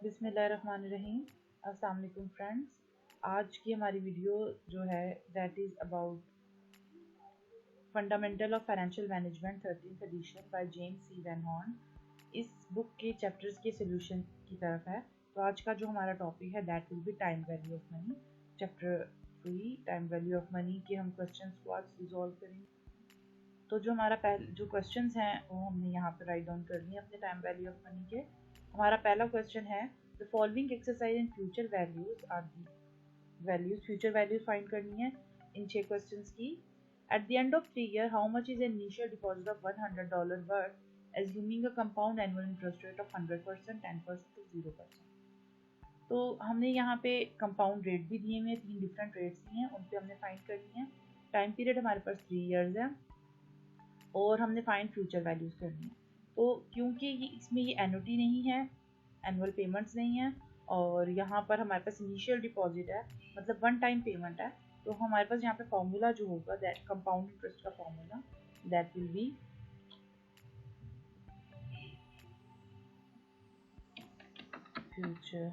बिस्मिल्लाहिर्रहमानिर्रहीम। अस्सलाम वालेकुम फ्रेंड्स। आज की हमारी वीडियो जो है that is about fundamental of financial management 13th edition by James C Van Horne. इस बुक के चैप्टर्स के सोल्यूशन की तरफ है। तो आज का जो हमारा टॉपिक है that will B time value of money. Chapter 3 time value of money के हम क्वेश्चंस को आज रिजॉल्व करेंगे। तो जो हमारा जो क्वेश्चंस हैं वो हमने यहाँ पर राइट डाउन कर लिए अपने टाइम वैल्यू ऑफ मनी के। हमारा पहला क्वेश्चन है the following exercise in future values are the values future values find करनी है इन 6 क्वेश्चंस की। At the end of 3 year how much is an initial deposit of $100 worth assuming a compound annual interest rate of 100%, 10% और 0%। तो हमने यहाँ पे compound rate भी दिए हुए हैं, 3 डिफरेंट रेट्स दिए हैं, उन पे हमने फाइंड करनी है। टाइम पीरियड हमारे पास 3 ईयर्स है और हमने फाइंड फ्यूचर वैल्यूज करनी है। तो क्योंकि इसमें ये एनुटी नहीं है, एनुअल पेमेंट्स नहीं है, और यहाँ पर हमारे पास इनिशियल डिपॉजिट है, मतलब वन टाइम पेमेंट है, तो हमारे पास यहाँ पे फॉर्मूला जो होगा दैट कंपाउंड इंटरेस्ट का formula that will be future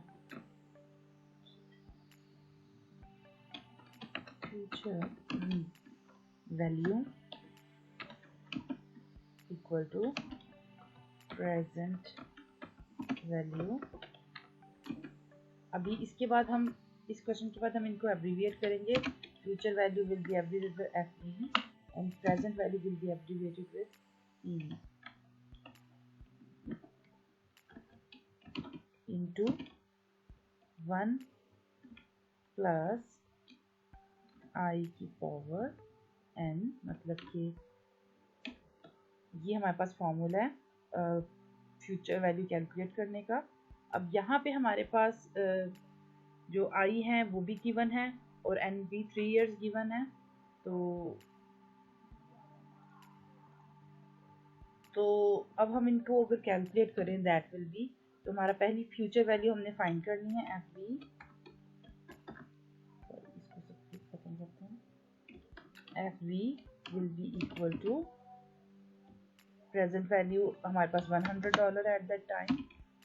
value equal to present value. अभी इसके बाद हम इस क्वेश्चन के बाद हम इनको एब्रीविएट करेंगे। Future value will be abbreviated with FE and present value will be abbreviated with E into 1 plus I की पावर n, मतलब कि ये हमारे पास फॉर्मूला है फ्यूचर वैल्यू कैलकुलेट करने का। अब यहाँ पे हमारे पास जो आई है वो भी गिवन है और n भी 3 इयर्स गिवन है। तो अब हम इनको अगर कैलकुलेट करें दैट विल बी, तो हमारा पहली फ्यूचर वैल्यू हमने फाइंड करनी है एफ बी, इसको सब कुछ खत्म करते हैं। F V will be equal to present value हमारे पास $100 एट दैट टाइम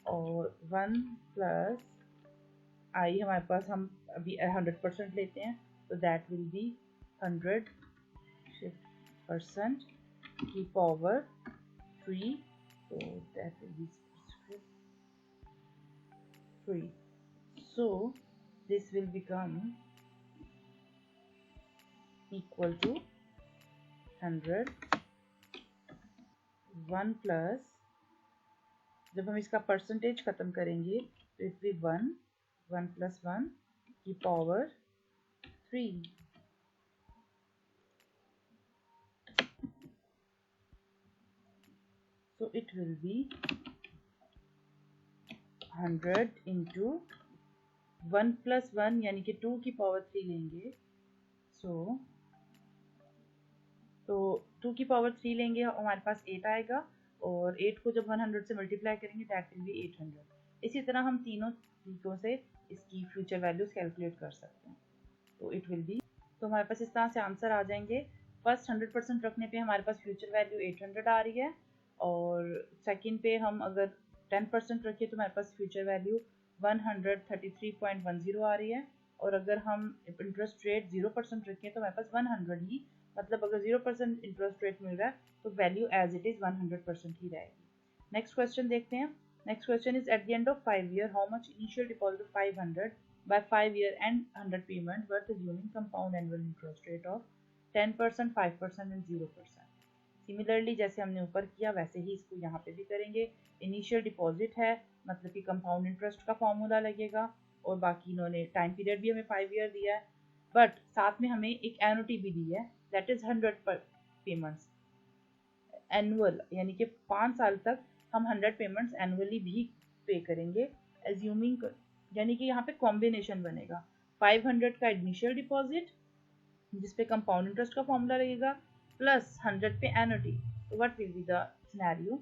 और 1 प्लस आई हमारे पास हम अभी 100% लेते हैं, तो दैट विल बी 100% की power 3, so that will be 3. So this will become equal to 100 1 plus, जब हम इसका परसेंटेज खत्म करेंगे तो इट विल 1 प्लस 1 की power 3। So it will be 100 into 1 plus 1 यानी कि 2 की पावर 3 लेंगे। तो 2 की पावर 3 लेंगे, हमारे पास 8 आएगा और 8 को जब 100 से मल्टीप्लाई करेंगे दैट विल बी 800। इसी तरह हम तीनों तरीकों से इसकी फ्यूचर वैल्यूज कैलकुलेट कर सकते हैं। तो इट विल बी, तो हमारे पास इस तरह से आंसर आ जाएंगे। फर्स्ट 100% रखने पे हमारे पास फ्यूचर वैल्यू 800 आ रही है और सेकंड पे हम अगर 10% रखें तो हमारे पास फ्यूचर वैल्यू 133.10 आ रही है, और अगर हम इंटरेस्ट रेट 0% रखें तो हमारे पास 100 ही, मतलब अगर 0% इंटरेस्ट रेट मिल रहा है तो वैल्यू एज इट इज़ 100% ही रहेगी। नेक्स्ट क्वेश्चन देखते हैं। Next question is eight the end of 5 year how much initial deposit of 500 by 5 year and 100 payment worth assuming compound annual interest rate of 10%, 5% and 0%। Similarly जैसे हमने ऊपर किया वैसे ही इसको यहाँ पे भी करेंगे। इनिशियल डिपॉजिट है, मतलब कि कंपाउंड इंटरेस्ट का फॉर्मूला लगेगा, और बाकी इन्होंने टाइम पीरियड भी हमें 5 ईयर दिया है, बट साथ में हमें एक एनुटी भी दी है दैट इज 100 पेमेंट्स एनुअल, यानी कि 5 साल तक हम 100 पेमेंट्स एनुअली भी पे करेंगे। एज्यूमिंग यानी कि यहाँ पे कॉम्बिनेशन बनेगा 500 का इनिशियल डिपॉजिट जिसपे कंपाउंड इंटरेस्ट का फॉर्मूला लगेगा प्लस 100 पे एनुटी। तो what will be the scenario?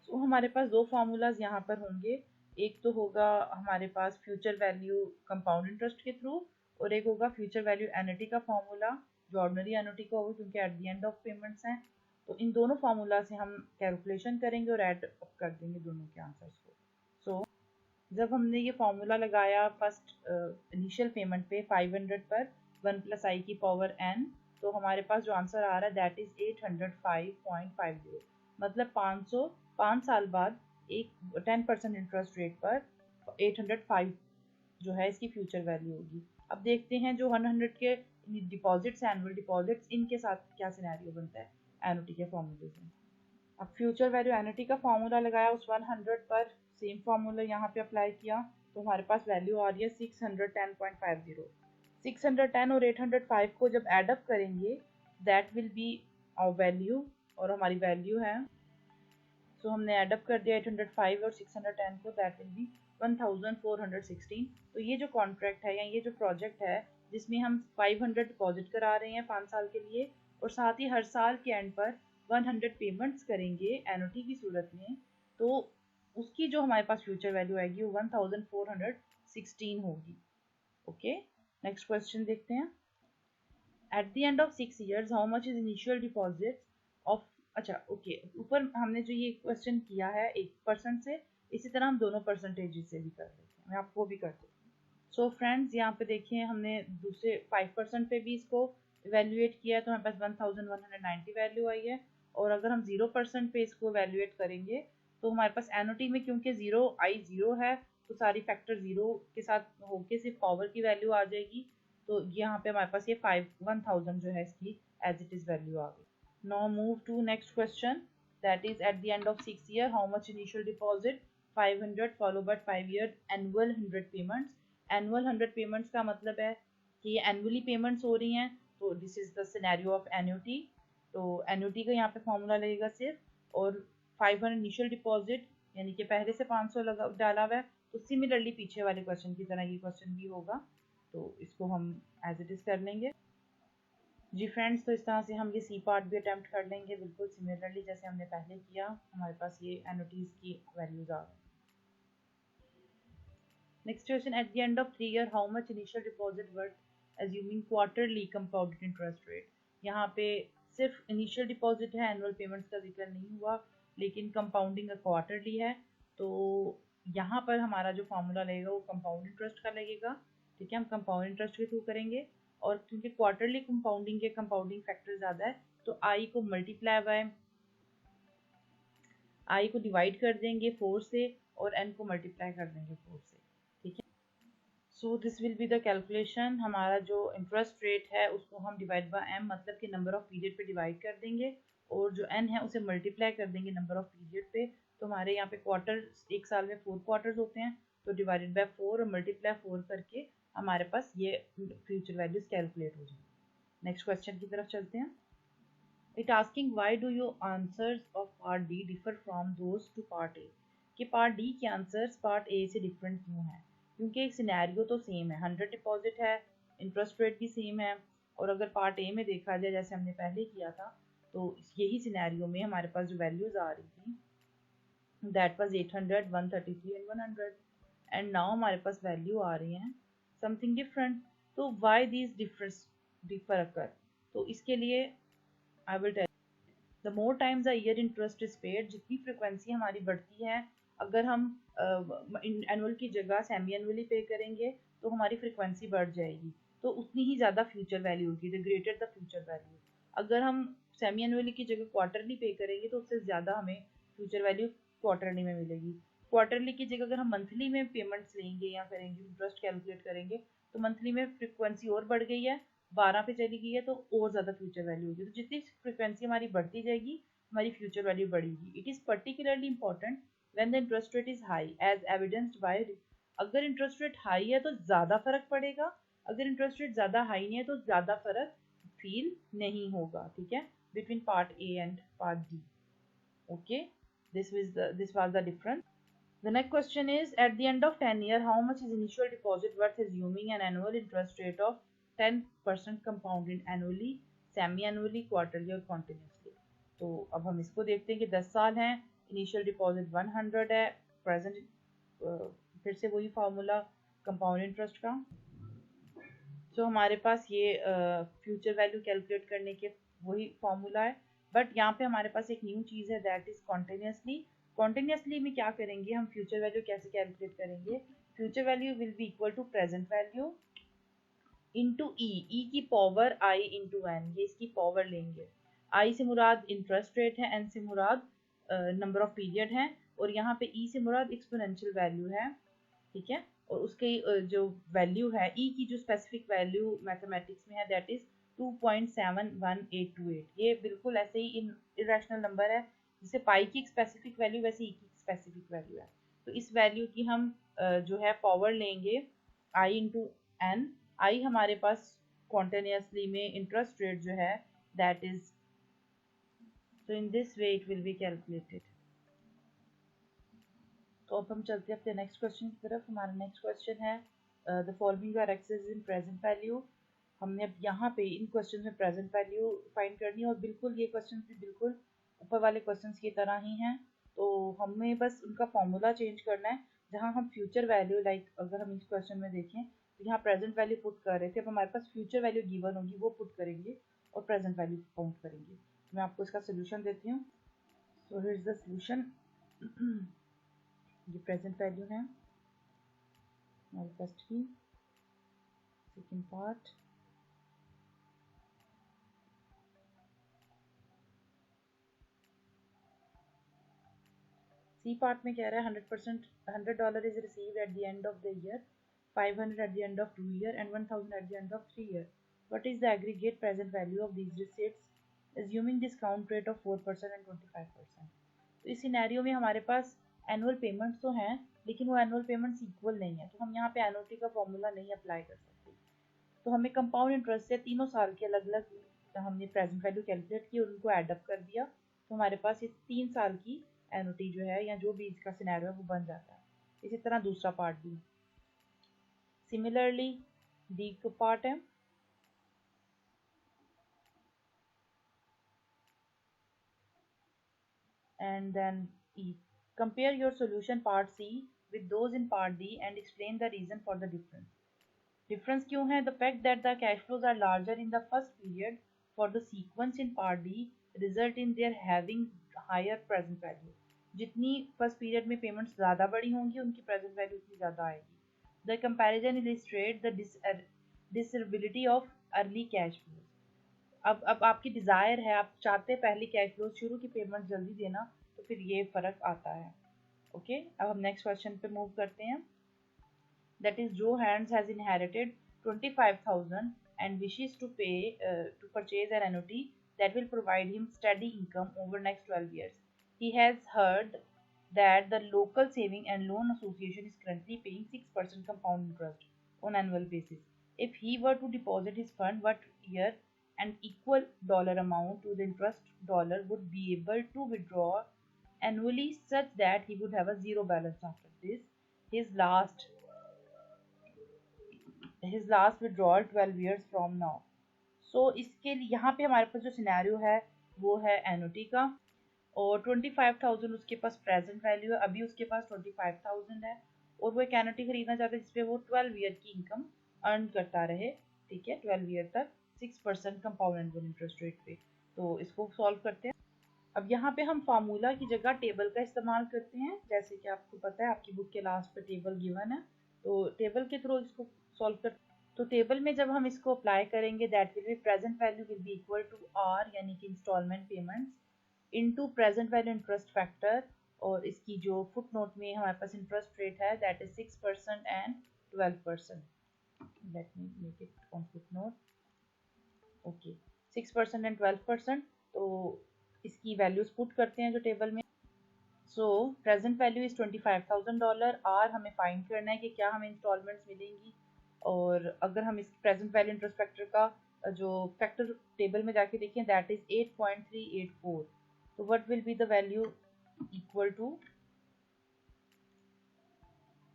So हमारे पास दो फार्मूलाज यहाँ पर होंगे। एक तो होगा हमारे पास फ्यूचर वैल्यू कंपाउंड इंटरेस्ट के थ्रू, और एक होगा फ्यूचर वैल्यू एनुटी का फॉर्मूला जो ऑर्डिनरी एनुटी का होगा क्योंकि eight the end of payments हैं। तो इन दोनों फार्मूला से हम कैलकुलेशन करेंगे और ऐड अप कर देंगे दोनों के आंसर्स को। सो जब हमने ये फॉर्मूला लगाया फर्स्ट इनिशियल पेमेंट पे 500 पर 1 + i की पावर n, तो हमारे पास जो आंसर आ रहा है दैट इज 805.50, मतलब 5 साल बाद एक 10% इंटरेस्ट रेट पर 805 जो है इसकी फ्यूचर वैल्यू होगी। अब देखते हैं जो 100 के डिपॉजिट्स, एनुअल डिपॉजिट्स, इनके साथ क्या सिनेरियो बनता है एनुटी के फॉर्मूले से। अब फ्यूचर वैल्यू एनुटी का फॉर्मूला लगाया उस 100 पर, सेम फॉर्मूला यहाँ पे अप्लाई किया, तो हमारे पास वैल्यू आ रही है 610.50। 610 और 805 को जब एडअप करेंगे that will be our value, और हमारी वैल्यू है, सो हमने एडअप कर दिया 805 और 610 को, दैट विल बी 1416। तो ये जो कॉन्ट्रैक्ट है या ये जो प्रोजेक्ट है जिसमें हम 500 डिपॉजिट करा रहे हैं 5 साल के लिए, और साथ ही हर साल के एंड पर 100 पेमेंट्स करेंगे एनुटी की सूरत में, तो उसकी जो हमारे पास फ्यूचर वैल्यू आएगी वो 1416 होगी। ओके, नेक्स्ट क्वेश्चन देखते हैं। Eight the end of 6 years how much is initial deposit of, अच्छा ओके, ऊपर हमने जो ये क्वेश्चन किया है 1% से, इसी तरह हम दोनों परसेंटेज से भी कर लेते हैं, मैं आपको भी कर देती हूँ। सो फ्रेंड्स यहाँ पे देखिए हमने दूसरे 5% पे भी इसको इवेल्युएट किया है, तो हमारे पास 1190 वैल्यू आई है। और अगर हम 0% पे इसको इवेल्युएट करेंगे तो हमारे पास एनुटी में क्योंकि 0 है, तो सारी फैक्टर 0 के साथ होके सिर्फ पावर की वैल्यू आ जाएगी, तो यहाँ पे हमारे पास ये 1000 जो है इसकी एज इट इज वैल्यू आ गई। Now move to next question, that is at the end of 6 year how much initial deposit, 500 followed by 5 year annual 100 payments। annual 100 payments का मतलब है कि ये annually payments हो रही हैं, तो this is the scenario of annuity। तो annuity का यहाँ पे फॉर्मूला लगेगा सिर्फ, और 500 इनिशियल डिपॉजिट यानी कि पहले से 500 लगा डाला हुआ है, तो सिमिलरली पीछे वाले क्वेश्चन की तरह ये क्वेश्चन भी होगा, तो इसको हम एज इट इज कर लेंगे। जी फ्रेंड्स, तो इस तरह से हम ये सी पार्ट भी अटैम्प्ट कर लेंगे बिल्कुल सिमिलरली जैसे हमने पहले किया। हमारे पास ये एनुटीज की वैल्यूज आ गई। Next question, eight the end of 3 year how much initial deposit worth assuming quarterly compounded interest rate. यहाँ पे सिर्फ इनिशियल डिपॉजिट है, एनुअल पेमेंट्स का जिक्र नहीं हुआ, लेकिन कंपाउंडिंग क्वार्टरली है, तो यहाँ पर हमारा जो फॉर्मूला लगेगा वो कंपाउंड इंटरेस्ट का लगेगा। ठीक है, हम कंपाउंड इंटरेस्ट के थ्रू करेंगे, और क्योंकि क्वार्टरली कंपाउंडिंग के कंपाउंडिंग फैक्टर ज़्यादा है, तो आई को मल्टीप्लाई बाय आई को डिवाइड कर देंगे 4 से, और एन को मल्टीप्लाई कर देंगे 4 से। ठीक है, सो this will be the calculation. हमारा जो इंटरेस्ट रेट है उसको हम डिवाइड बाय एम मतलब कि नंबर ऑफ पीरियड पे डिवाइड कर देंगे, और जो एन है उसे मल्टीप्लाई कर देंगे नंबर ऑफ पीरियड पे। तो हमारे यहाँ पे क्वार्टर, एक साल में 4 क्वार्टर्स होते हैं, तो डिवाइडेड बाय 4 और मल्टीप्लाई 4 करके हमारे पास ये फ्यूचर वैल्यूज कैलकुलेट हो जाएंगे। नेक्स्ट क्वेश्चन की तरफ चलते हैं। It asking why do your answers of part D differ from those two part A, कि पार्ट डी के आंसर्स पार्ट ए से डिफरेंट क्यों हैं। क्योंकि सिनेरियो तो सेम है, 100 डिपॉजिट है, इंटरेस्ट रेट भी सेम है, और अगर पार्ट ए में देखा जाए जैसे हमने पहले किया था, तो यही सिनेरियो में हमारे पास जो वैल्यूज आ रही थी that was 800, 133 and 100, and now हमारे पास वैल्यू आ रही हैं समथिंग डिफरेंट। तो व्हाई दीज डिफर अकर, तो इसके लिए I will tell, the more times a year interest is paid, जितनी फ्रिक्वेंसी हमारी बढ़ती है, अगर हम एनुअल की जगह सेमी एनुअली पे करेंगे तो हमारी फ्रिक्वेंसी बढ़ जाएगी, तो उतनी ही ज़्यादा फ्यूचर वैल्यू होगी, the greater the future value. अगर हम सेमी एनुअली की जगह क्वार्टरली पे करेंगे तो उससे ज़्यादा हमें फ्यूचर वैल्यू क्वार्टरली में मिलेगी। क्वार्टरली की जगह अगर हम मंथली में पेमेंट्स लेंगे या करेंगे, इंटरेस्ट कैलकुलेट करेंगे, तो मंथली में फ्रिक्वेंसी और बढ़ गई है, 12 पे चली गई है, तो और ज़्यादा फ्यूचर वैल्यू होगी। तो जितनी फ्रिक्वेंसी हमारी बढ़ती जाएगी हमारी फ्यूचर वैल्यू बढ़ेगी। It is particularly important when the interest rate is high as evidenced by, अगर इंटरेस्ट रेट हाई है तो ज़्यादा फर्क पड़ेगा, अगर इंटरेस्ट रेट ज़्यादा हाई नहीं है तो ज़्यादा फर्क फील नहीं होगा। ठीक है, between part A and part D. Okay, this was the difference. The next question is, at the end of 10 year, how much is initial deposit worth assuming an annual interest rate of 10% compounded annually, semi-annually, quarterly और continuously। तो अब हम इसको देखते हैं कि 10 साल हैं, इनिशियल डिपॉजिट 100 है, प्रेजेंट फिर से वही फार्मूला कंपाउंड इंटरेस्ट का। तो हमारे पास ये फ्यूचर वैल्यू कैलकुलेट करने के वही फार्मूला है, बट यहाँ पे हमारे पास एक न्यू चीज़ है दैट इज़ कॉन्टिन्यूसली। कॉन्टिन्यूसली में क्या करेंगे, हम फ्यूचर वैल्यू कैसे कैलकुलेट करेंगे, future value will be equal to present value into E की पावर आई इंटू एन, ये इसकी पावर लेंगे। आई से मुराद इंटरेस्ट रेट है, एन से मुराद नंबर ऑफ पीरियड है, और यहाँ पे ई से मुराद एक्सपोनेंशियल वैल्यू है, ठीक है। और उसके जो वैल्यू है ई की, जो स्पेसिफिक वैल्यू मैथमेटिक्स में है दैट इज 2.71828। ये बिल्कुल ऐसे ही इरेशनल नंबर है, जैसे पाई की स्पेसिफिक वैल्यू वैसे ई की स्पेसिफिक वैल्यू है। तो इस वैल्यू की हम जो है पावर लेंगे आई इंटू एन। आई हमारे पास कॉन्टिन्यूसली में इंटरेस्ट रेट जो है that is, so in this way it will be calculated। तो अब हम चलते हैं अपने नेक्स्ट क्वेश्चन की तरफ। हमारा नेक्स्ट क्वेश्चन है the following are exercise in present value. हमने अब यहाँ पे इन क्वेश्चन में प्रेजेंट वैल्यू फाइंड करनी है, और बिल्कुल ये क्वेश्चन भी बिल्कुल ऊपर वाले क्वेश्चन की तरह ही हैं। तो हमें बस उनका फॉर्मूला चेंज करना है, जहाँ हम फ्यूचर वैल्यू लाइक अगर हम इस क्वेश्चन में देखें तो यहाँ प्रेजेंट वैल्यू पुट कर रहे थे, अब हमारे पास फ्यूचर वैल्यू गिवन होगी वो पुट करेंगे और प्रेजेंट वैल्यू काउंट करेंगे। मैं आपको इसका सोल्यूशन देती हूँ। So here is the solution. ये प्रेजेंट वैल्यू है हमारी फर्स्ट की, सेकेंड पार्ट, सी पार्ट में कह रहा है 100% $100 is received eight the end of the year, 500 at the end of 2 year and 1000 at the end of 3 year. What is the aggregate present value of these receipts assuming discount rate of 4% and 25%? तो इस scenario में हमारे पास annual payments तो हैं, लेकिन वो annual payments equal नहीं है, तो हम यहाँ पे एनुअलिटी का फॉर्मूला नहीं अप्लाई कर सकते। तो हमें कंपाउंड इंटरेस्ट से तीनों साल के अलग अलग हमने प्रेजेंट वैल्यू कैलकुलेट की और उनको एडअप कर दिया, तो हमारे पास ये 3 साल की एनुअलिटी जो है या जो भी इसका सिनेरियो है वो बन जाता है। इसी तरह दूसरा पार्ट भी सिमिलरली डी का पार्ट है, and then E. Compare your solution part C with those in part D and explain the reason for the difference. Difference क्यों है? The fact that the cash flows are larger in the first period for the sequence in part D result in their having higher present value. जितनी first period में payments ज़्यादा बड़ी होंगी उनकी present value उतनी ज़्यादा आएगी। The comparison illustrate the desirability of early cash flows. अब आपकी डिज़ायर है, आप चाहते हैं पहली कैश फ्लो शुरू की पेमेंट जल्दी देना, तो फिर ये फ़र्क आता है। ओके, अब हम नेक्स्ट क्वेश्चन पे मूव करते हैं। दैट इज जो hands has inherited 25,000 and wishes to purchase an annuity that will provide him steady income over next 12 years. He has heard that the local saving and loan association is currently paying 6% compound interest on annual basis. If he were to deposit his fund, what year an equal dollar amount to the interest dollar would be able to withdraw annually such that he would have a zero balance after this his last withdrawal 12 years from now. So इसके लिए यहाँ पे हमारे पास जो scenario है वो है एनुटी का, और 25,000 उसके पास प्रेजेंट वैल्यू है, अभी उसके पास 25,000 है, और वो एक एनुटी खरीदना चाहते हैं जिसपे वो 12 ईयर की इनकम अर्न करता रहे, ठीक है, 12 ईयर तक 6% कंपाउंड एनुअल इंटरेस्ट रेट पे। तो इसको सॉल्व करते हैं। अब यहाँ पे हम फार्मूला की जगह टेबल का इस्तेमाल करते हैं, जैसे कि आपको पता है आपकी बुक के लास्ट पे टेबल गिवन है, तो टेबल के थ्रू इसको सॉल्व कर। तो टेबल में जब हम इसको अप्लाई करेंगे that will be present value will be equal to R यानी कि installment payments into present value interest factor, और इसकी जो फुट नोट में हमारे पास इंटरेस्ट रेट है that is 6% and 12%। Let me make it on foot note. Okay, 6% and 12%, तो इसकी वैल्यूज पुट करते हैं जो टेबल में। So present value is $25,000। R हमें फाइंड करना है कि क्या हमें इंस्टॉलमेंट्स मिलेंगी, और अगर हम इस प्रेजेंट वैल्यू इंटरेस्ट फैक्टर का जो फैक्टर टेबल में जाके देखें दैट इज 8.384, तो what will be the value equal to.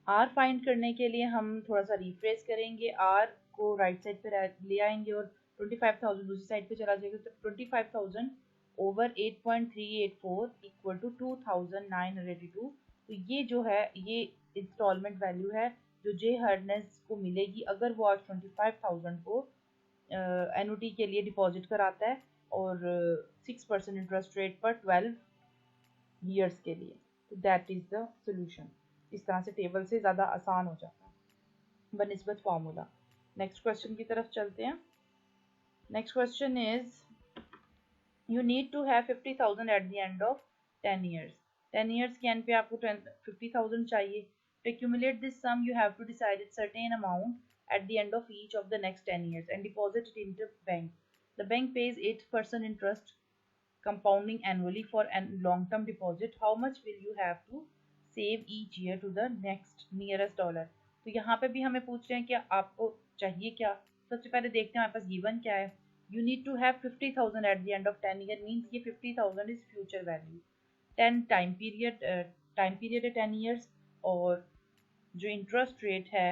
R find करने के लिए हम थोड़ा सा रिफ्रेश करेंगे, आर को राइट साइड पे ले आएंगे और 25,000 दूसरी साइड पे चला जाएगा, तो 25,000 ओवर 8.384 इक्वल टू 2,982। तो ये जो है ये इंस्टॉलमेंट वैल्यू है जो जे हर्नेस को मिलेगी अगर वो आज 25,000 को एनुटी के लिए डिपॉजिट कराता है और 6% इंटरेस्ट रेट पर 12 ईयर्स के लिए। तो दैट इज द सोल्यूशन। इस तरह से टेबल से ज़्यादा आसान हो जाता है बनिस्बत फार्मूला। नेक्स्ट क्वेश्चन की तरफ चलते हैं। Next question is you need to have 50,000 at the end of 10 years. 10 years के end पे आपको 50,000 चाहिए. To accumulate this sum, you have to decide a certain amount at the end of each of the next 10 years and deposit it into bank. The bank pays 8% interest compounding annually for a long-term deposit. How much will you have to save each year to the next nearest dollar? तो यहाँ पे भी हमें पूछ रहे हैं कि आपको चाहिए क्या। सबसे पहले देखते हैं हमारे पास गिवन क्या है। You need to have 50,000 at the end of 10 year means ये 50,000 is future value. 10 time period है 10 years और जो interest rate है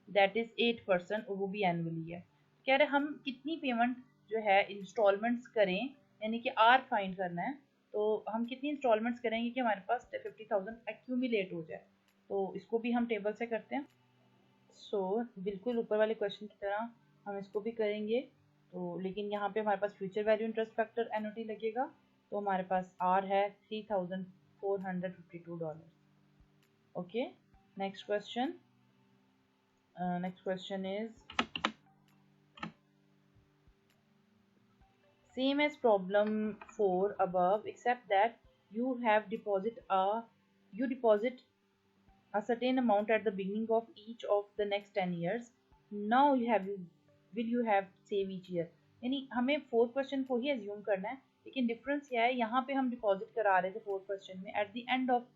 that is 8% और वो भी annually है। कह रहे हम कितनी पेमेंट जो है इंस्टॉलमेंट्स करें, यानी कि आर फाइंड करना है। तो हम कितनी इंस्टॉलमेंट्स करेंगे कि हमारे पास 50,000 एक्यूमुलेट हो जाए। तो इसको भी हम टेबल से करते हैं। बिल्कुल ऊपर वाले क्वेश्चन की तरह हम इसको भी करेंगे। तो लेकिन यहाँ पे हमारे पास future value interest factor annuity लगेगा। तो हमारे पास आर है $3,452। Okay, next question. Next question is same as problem 4 above except that you deposit a certain amount at the beginning of each of the next 10 years. Now will you have save each year? यानी हमें fourth question को ही assume करना है, लेकिन difference क्या है, यहाँ पे हम डिपॉजिट करा रहे थे फोर्थ क्वेश्चन में eight the end of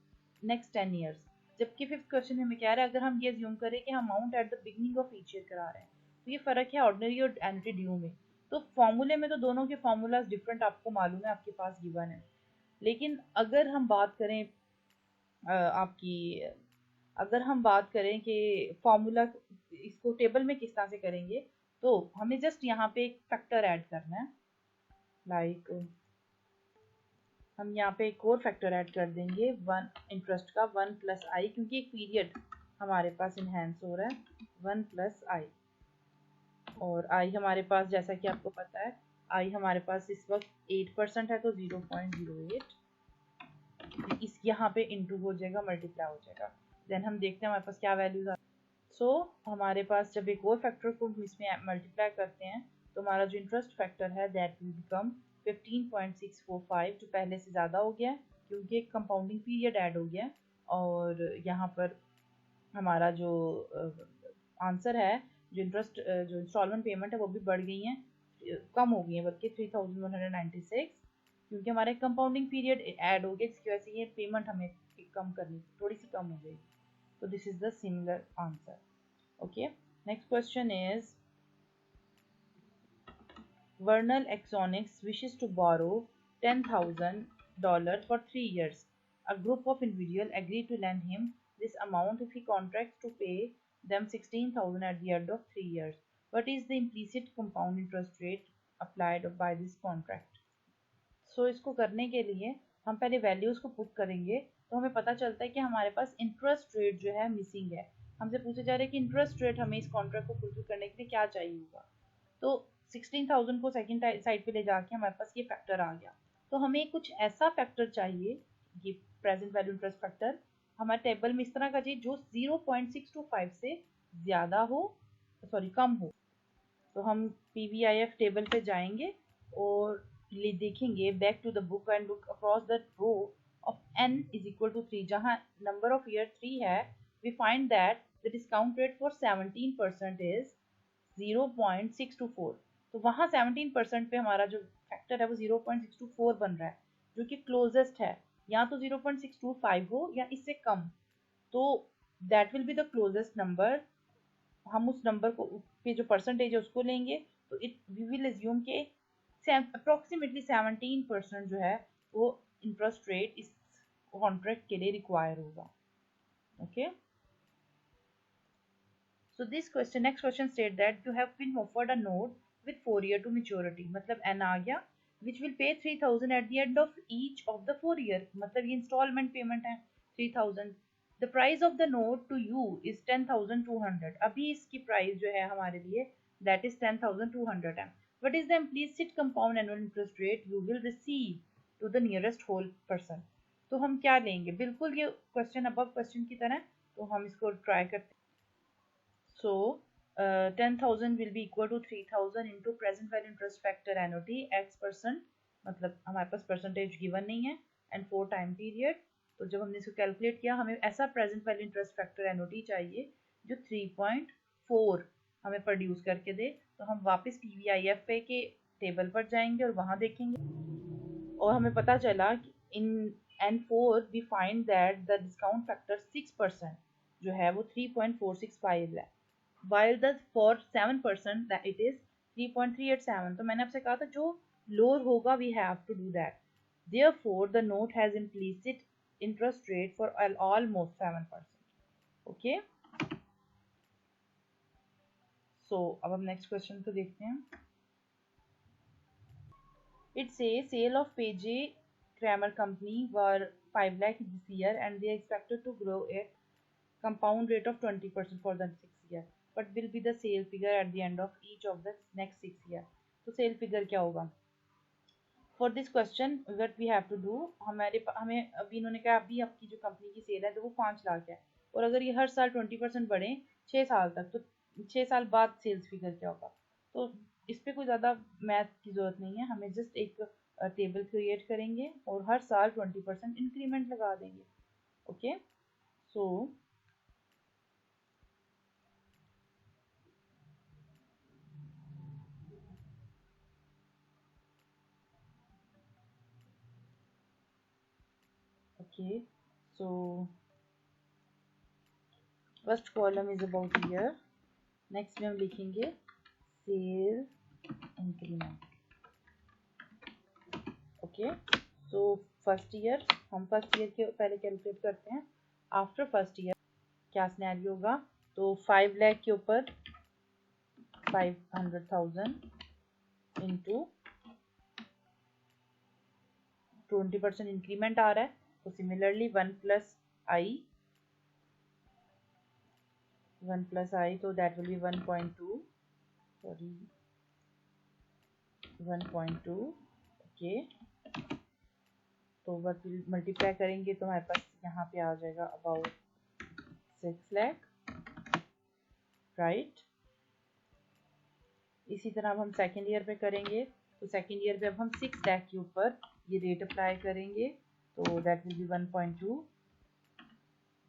next 10 years, जबकि फिफ्थ क्वेश्चन में हमें क्या रहा है, अगर हम ये एज्यूम करें कि हम amount at the beginning of each year करा रहे हैं। तो ये फर्क है ऑर्डिनरी और एनुटी ड्यू में। तो फॉर्मूले में तो दोनों के फॉर्मूलाज डिफरेंट आपको मालूम है, आपके पास गिवन है। लेकिन अगर हम बात करें अगर हम बात करें कि फॉर्मूला इसको टेबल में किस तरह से करेंगे, तो हमें जस्ट यहाँ पे एक फैक्टर ऐड करना है। लाइक हम यहाँ पे एक और फैक्टर ऐड कर देंगे वन इंटरेस्ट का 1 + i, क्योंकि एक पीरियड हमारे पास इनहेंस हो रहा है 1 + i। और i हमारे पास जैसा कि आपको पता है i हमारे पास इस वक्त 8% है, तो 0.08 इस यहाँ पे इंटू हो जाएगा, मल्टीप्लाई हो जाएगा। देन हम देखते हैं हमारे पास क्या वैल्यूज आ। हमारे पास जब एक और फैक्टर को इसमें मल्टीप्लाई करते हैं तो हमारा जो इंटरेस्ट फैक्टर है दैट विल बिकम 15.645, जो पहले से ज़्यादा हो गया है क्योंकि एक कंपाउंडिंग पीरियड ऐड हो गया। और यहाँ पर हमारा जो आंसर है, जो इंस्टॉलमेंट पेमेंट है वो भी बढ़ गई हैं, कम हो गई है बल्कि 3,196, क्योंकि हमारा कंपाउंडिंग पीरियड ऐड हो गया, जिसकी वजह से ये पेमेंट हमें कम करनी थोड़ी सी कम हो गई। So this is the similar answer. Okay, next question is Vernal Axonics wishes to borrow $10,000 for 3 years. A group of individuals agree to lend him this amount if he contracts to pay them 16,000 at the end of 3 years. What is the implicit compound interest rate applied by this contract? So इसको करने के लिए हम पहले values को put करेंगे, तो हमें पता चलता है कि हमारे पास इंटरेस्ट रेट जो है मिसिंग है। हमसे पूछा जा रहा है कि इंटरेस्ट रेट हमें इस कॉन्ट्रैक्ट को फुलफिल करने के लिए क्या चाहिए होगा। तो 16,000 को सेकंड साइड पे ले जाके हमारे पास ये फैक्टर आ गया। तो हमें कुछ ऐसा फैक्टर चाहिए, ये प्रेजेंट वैल्यू इंटरेस्ट फैक्टर हमारे टेबल में इस तरह का चाहिए जो 0.625 से ज़्यादा हो, सॉरी कम हो। तो हम PVIF टेबल पे जाएंगे और देखेंगे back to the book and look across the row of n is equal to 3, जहाँ number of year 3 है, we find that the discount rate for 17% is 0.624। तो वहाँ 17% पे हमारा जो फैक्टर है वो 0.624 बन रहा है, जो कि क्लोजेस्ट है। या तो 0.625 हो या इससे कम, तो that will be the closest number. हम उस नंबर को पे जो परसेंटेज है उसको लेंगे, तो इट वी विल एज्यूम के अप्रोक्सीमेटली 17% जो है वो इंटरेस्ट रेट इस कॉन्ट्रैक्ट के लिए रिक्वायर होगा। Okay, so this question next question state that you have been offered a note with 4 year to maturity, मतलब एन आ गया, which will pay 3,000 at the end of each of the 4 year, मतलब ये installment payment है 3,000। The price of the note to you is 10,200, अभी इसकी price जो है हमारे लिए दैट इज 10,200 है। What is the implicit compound annual interest rate you will receive to the nearest whole person? तो हम क्या लेंगे, बिल्कुल ये क्वेश्चन अबव क्वेश्चन की तरह, तो हम इसको ट्राई करते हैं। So 10,000 will be equal to 3,000 into present value interest factor NOT x%, मतलब हमारे पास परसेंटेज गिवन नहीं है, एंड 4 टाइम पीरियड। तो जब हमने इसको कैलकुलेट किया, हमें ऐसा present value interest factor NOT चाहिए जो 3.4 हमें प्रोड्यूस करके दे। तो हम वापस पीवीआईएफए के टेबल पर जाएंगे और वहां देखेंगे, और हमें पता चला कि इन N4 we find that the discount factor 6% जो है वो 3.465 है, while the for 7% that it is 3.387। तो मैंने आपसे कहा था जो lower होगा we have to do that, therefore the note has implicit interest rate for almost 7%। okay, so अब हम next question को देखते हैं। It says sale of PJ Kramer Company were 5 lakh this year and they are expected to grow at compound rate of 20% for the 6 year. What will be the sale figure at the end of each of the next 6 year? तो sale figure क्या होगा? For this question, what we have to do, हमें अभी इन्होंने कहा अभी आपकी जो कंपनी की सेल है तो वो 5 लाख है, और अगर ये हर साल 20% बढ़े 6 साल तक, तो 6 साल बाद सेल्स फिगर क्या होगा? तो इस पे कोई ज़्यादा मैथ की ज़रूरत नहीं है, हमें जस्ट एक टेबल क्रिएट करेंगे और हर साल 20% इंक्रीमेंट लगा देंगे। Okay, so okay, so first column is about year, next में हम लिखेंगे sale increment. Okay, so first year, हम फर्स्ट ईयर के पहले कैलकुलेट करते हैं। आफ्टर फर्स्ट ईयर क्या सिनेरियो होगा? तो 5 लाख के ऊपर 500,000 इंटू 20% इंक्रीमेंट आ रहा है, तो सिमिलरली 1 तो that will B 1.2, sorry 1.2। Okay, तो वर्क मल्टीप्लाई करेंगे तो हमारे पास यहाँ पे आ जाएगा अबाउट 6 लाख, राइट। इसी तरह अब हम सेकेंड ईयर पे करेंगे, तो सेकेंड ईयर पे अब हम 6 लाख के ऊपर ये रेट अप्लाई करेंगे, तो दैट विल बी 1.2।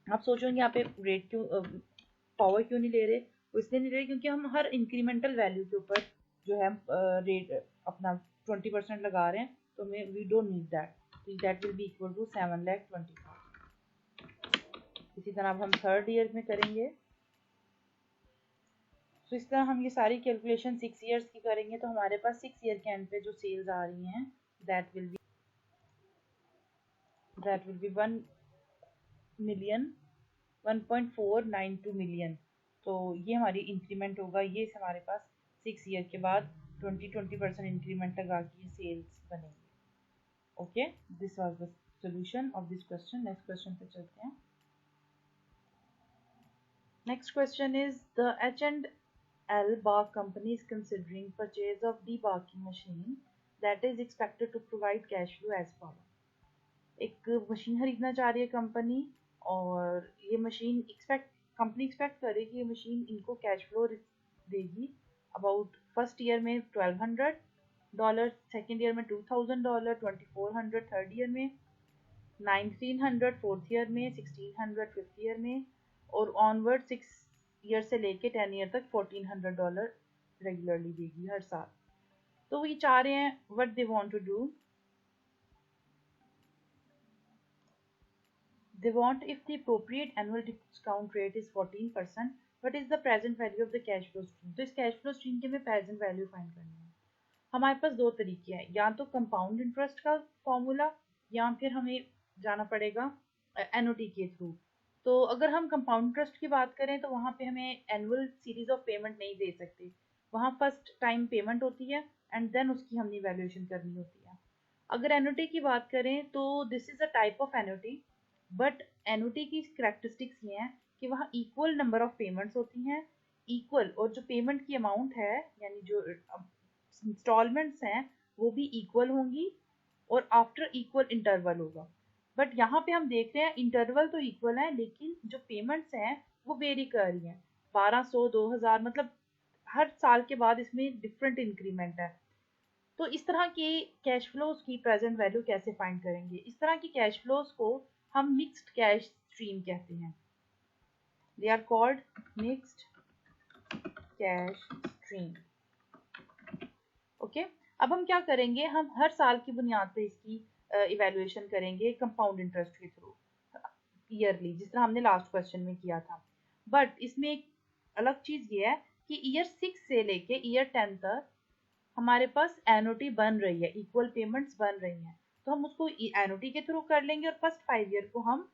आप सोचोगे यहाँ पे रेट क्यों, पावर क्यों नहीं ले रहे? वो इसलिए नहीं ले रहे क्योंकि हम हर इंक्रीमेंटल वैल्यू के ऊपर जो है रेट अपना 20% लगा रहे हैं, तो हमें we don't need that, that will be equal to 7,20,000। इसी तरह अब हम थर्ड ईयर में करेंगे, तो इस तरह हम ये सारी कैलकुलेशन 6 ईयर्स की करेंगे, तो हमारे पास 6 ईयर के एंड पे जो सेल्स आ रही हैं दैट विल बी 1.492 मिलियन। तो ये हमारी इंक्रीमेंट होगा, ये हमारे पास 6 ईयर के बाद 20% इंक्रीमेंट लगा के ये सेल्स बनेंगे। Okay, this was the solution of this question. Next question पे चलते हैं। Next question is the H&L Bark company is considering purchase of debarking machine that is expected to provide cash flow as follows। एक machine खरीदना चाह रही है company, और ये मशीन कंपनी एक्सपेक्ट कर रही है कि ये मशीन इनको कैश फ्लो देगी अबाउट फर्स्ट ईयर में $1,200, सेकेंड ईयर में $2,000, 2,400 थर्ड ईयर में, 1,900 फोर्थ ईयर में, 1,600 फिफ्थ ईयर में, और ऑनवर्ड 6 ईयर से लेके 10 ईयर तक $1,400 रेगुलरली देगी हर साल। तो ये चाह रहे हैं, what they want to do, they want if the appropriate annual discount rate is 14%, what is the present value of the cash flow stream। तो इस कैश फ्लो स्ट्रीम की हमें प्रेजेंट वैल्यू फाइंड करनी है। हमारे पास दो तरीके हैं, या तो कंपाउंड इंटरेस्ट का फॉर्मूला, या फिर हमें जाना पड़ेगा एनओटी के थ्रू। तो अगर हम कंपाउंड इंटरेस्ट की बात करें तो वहाँ पे हमें एनुअल सीरीज ऑफ पेमेंट नहीं दे सकते, वहाँ फर्स्ट टाइम पेमेंट होती है एंड देन उसकी हमने वैल्यूएशन करनी होती है। अगर एनओटी की बात करें तो this is a type of NOT, but NOT की करेक्टरिस्टिक्स ये हैं कि वहाँ इक्वल नंबर ऑफ पेमेंट्स होती हैं, इक्वल, और जो पेमेंट की अमाउंट है यानी जो इंस्टॉलमेंट्स हैं वो भी इक्वल होंगी, और आफ्टर इक्वल इंटरवल होगा। बट यहाँ पे हम देख रहे हैं इंटरवल तो इक्वल है, लेकिन जो पेमेंट्स हैं वो वेरी कर रही हैं। 1200, 2000, मतलब हर साल के बाद इसमें डिफरेंट इंक्रीमेंट है। तो इस तरह के कैश फ्लोज की प्रेजेंट वैल्यू कैसे फाइंड करेंगे? इस तरह की कैश फ्लोज को हम मिक्स्ड कैश स्ट्रीम कहते हैं। They are called mixed cash stream. Okay, अब हम क्या करेंगे, हम हर साल की बुनियाद पे इसकी इवेल्युएशन करेंगे कंपाउंड इंटरेस्ट के थ्रू, ईयरली, जिस तरह हमने लास्ट क्वेश्चन में किया था। बट इसमें एक अलग चीज ये है कि ईयर 6 से लेके ईयर 10 तक हमारे पास एनओटी बन रही है, इक्वल पेमेंट्स बन रही हैं, तो हम उसको एनओटी के थ्रू कर लेंगे, और फर्स्ट 5 ईयर को हम